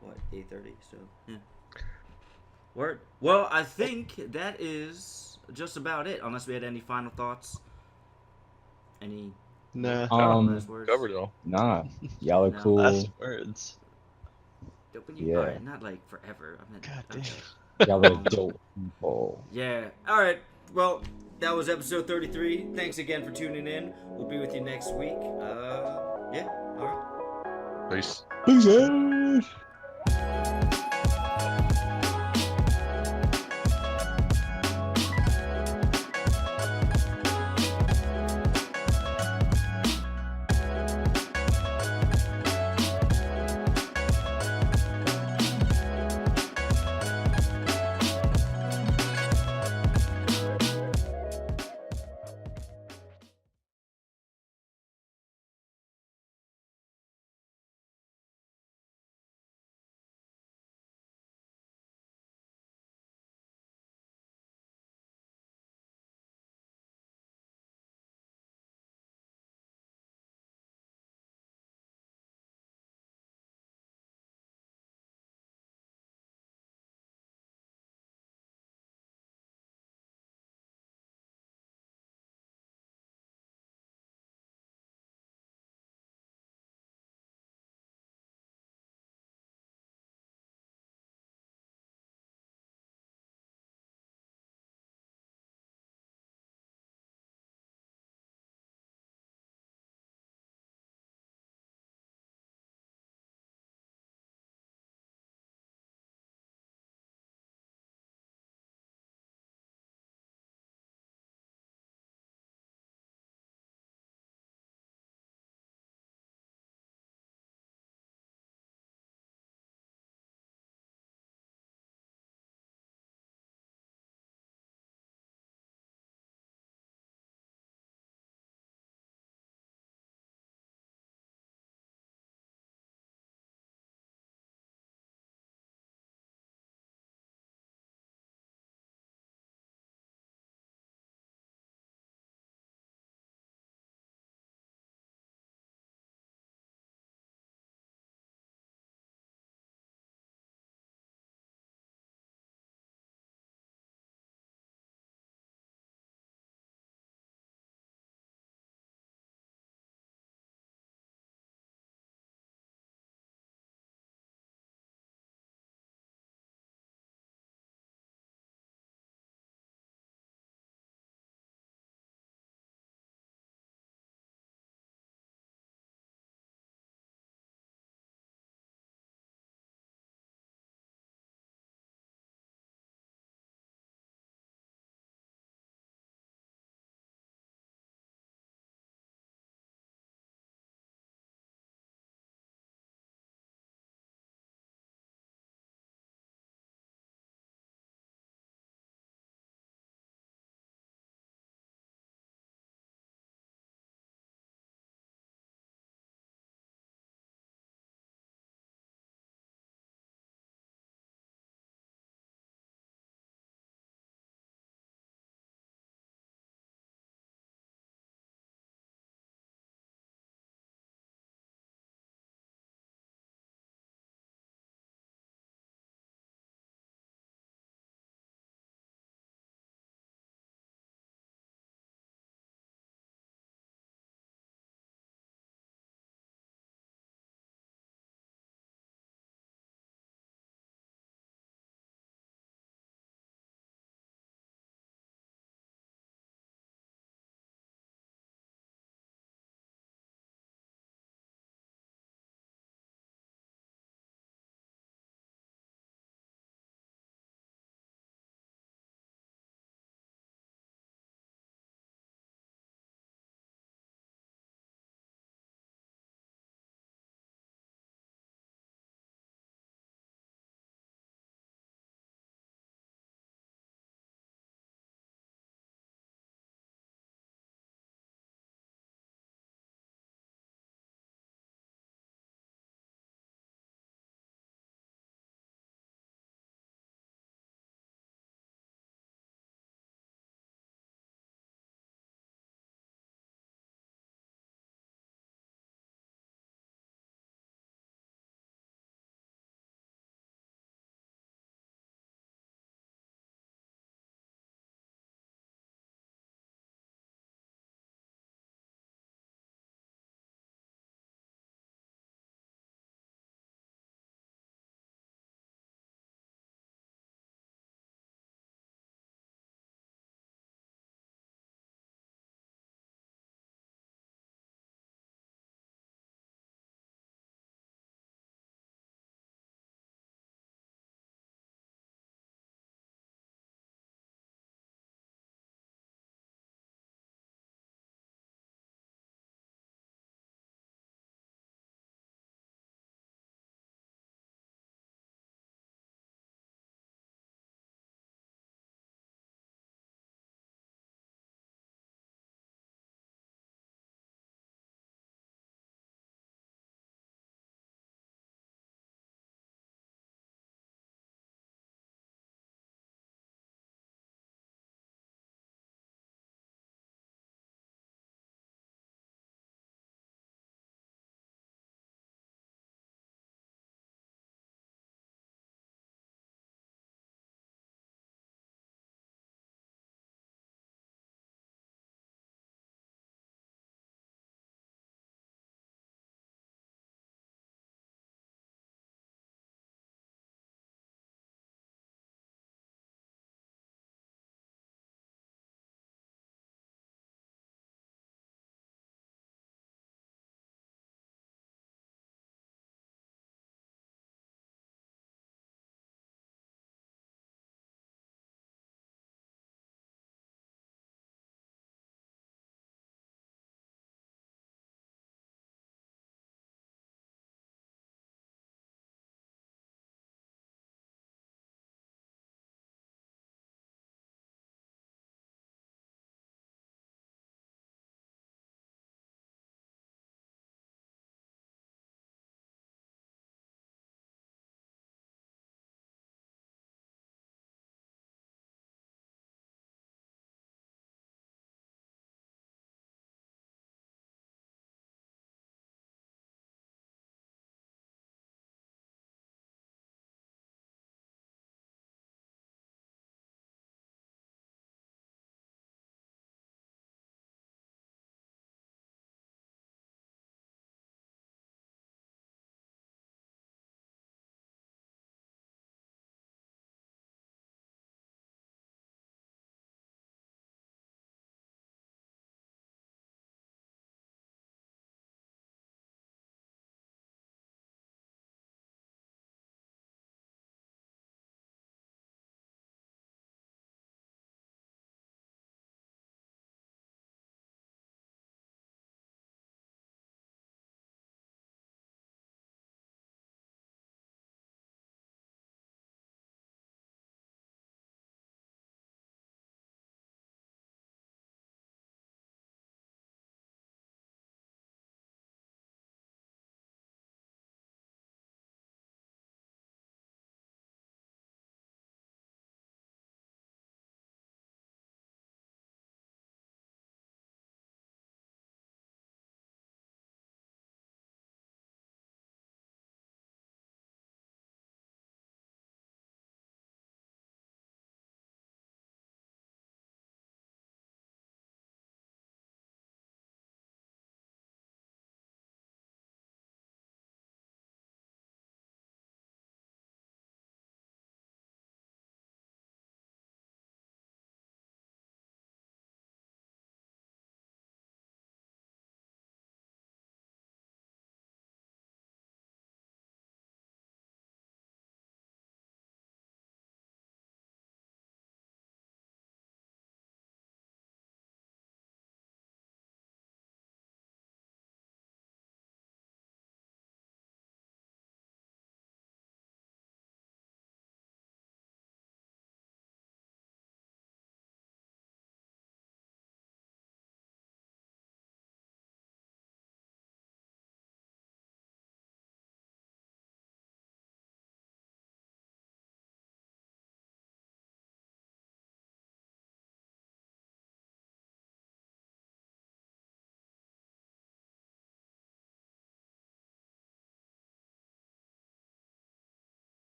what 8:30. So yeah. Word. Well, I think that is just about it. Unless we had any final thoughts. Any Nah. last words? covered it all. Nah. Y'all are No. cool. Last words. When you, Yeah. alright, not like forever. I mean, God okay. damn. Y'all are dope people. Yeah. All right. Well, that was episode 33. Thanks again for tuning in. We'll be with you next week. Yeah. All right. Peace. Peace out.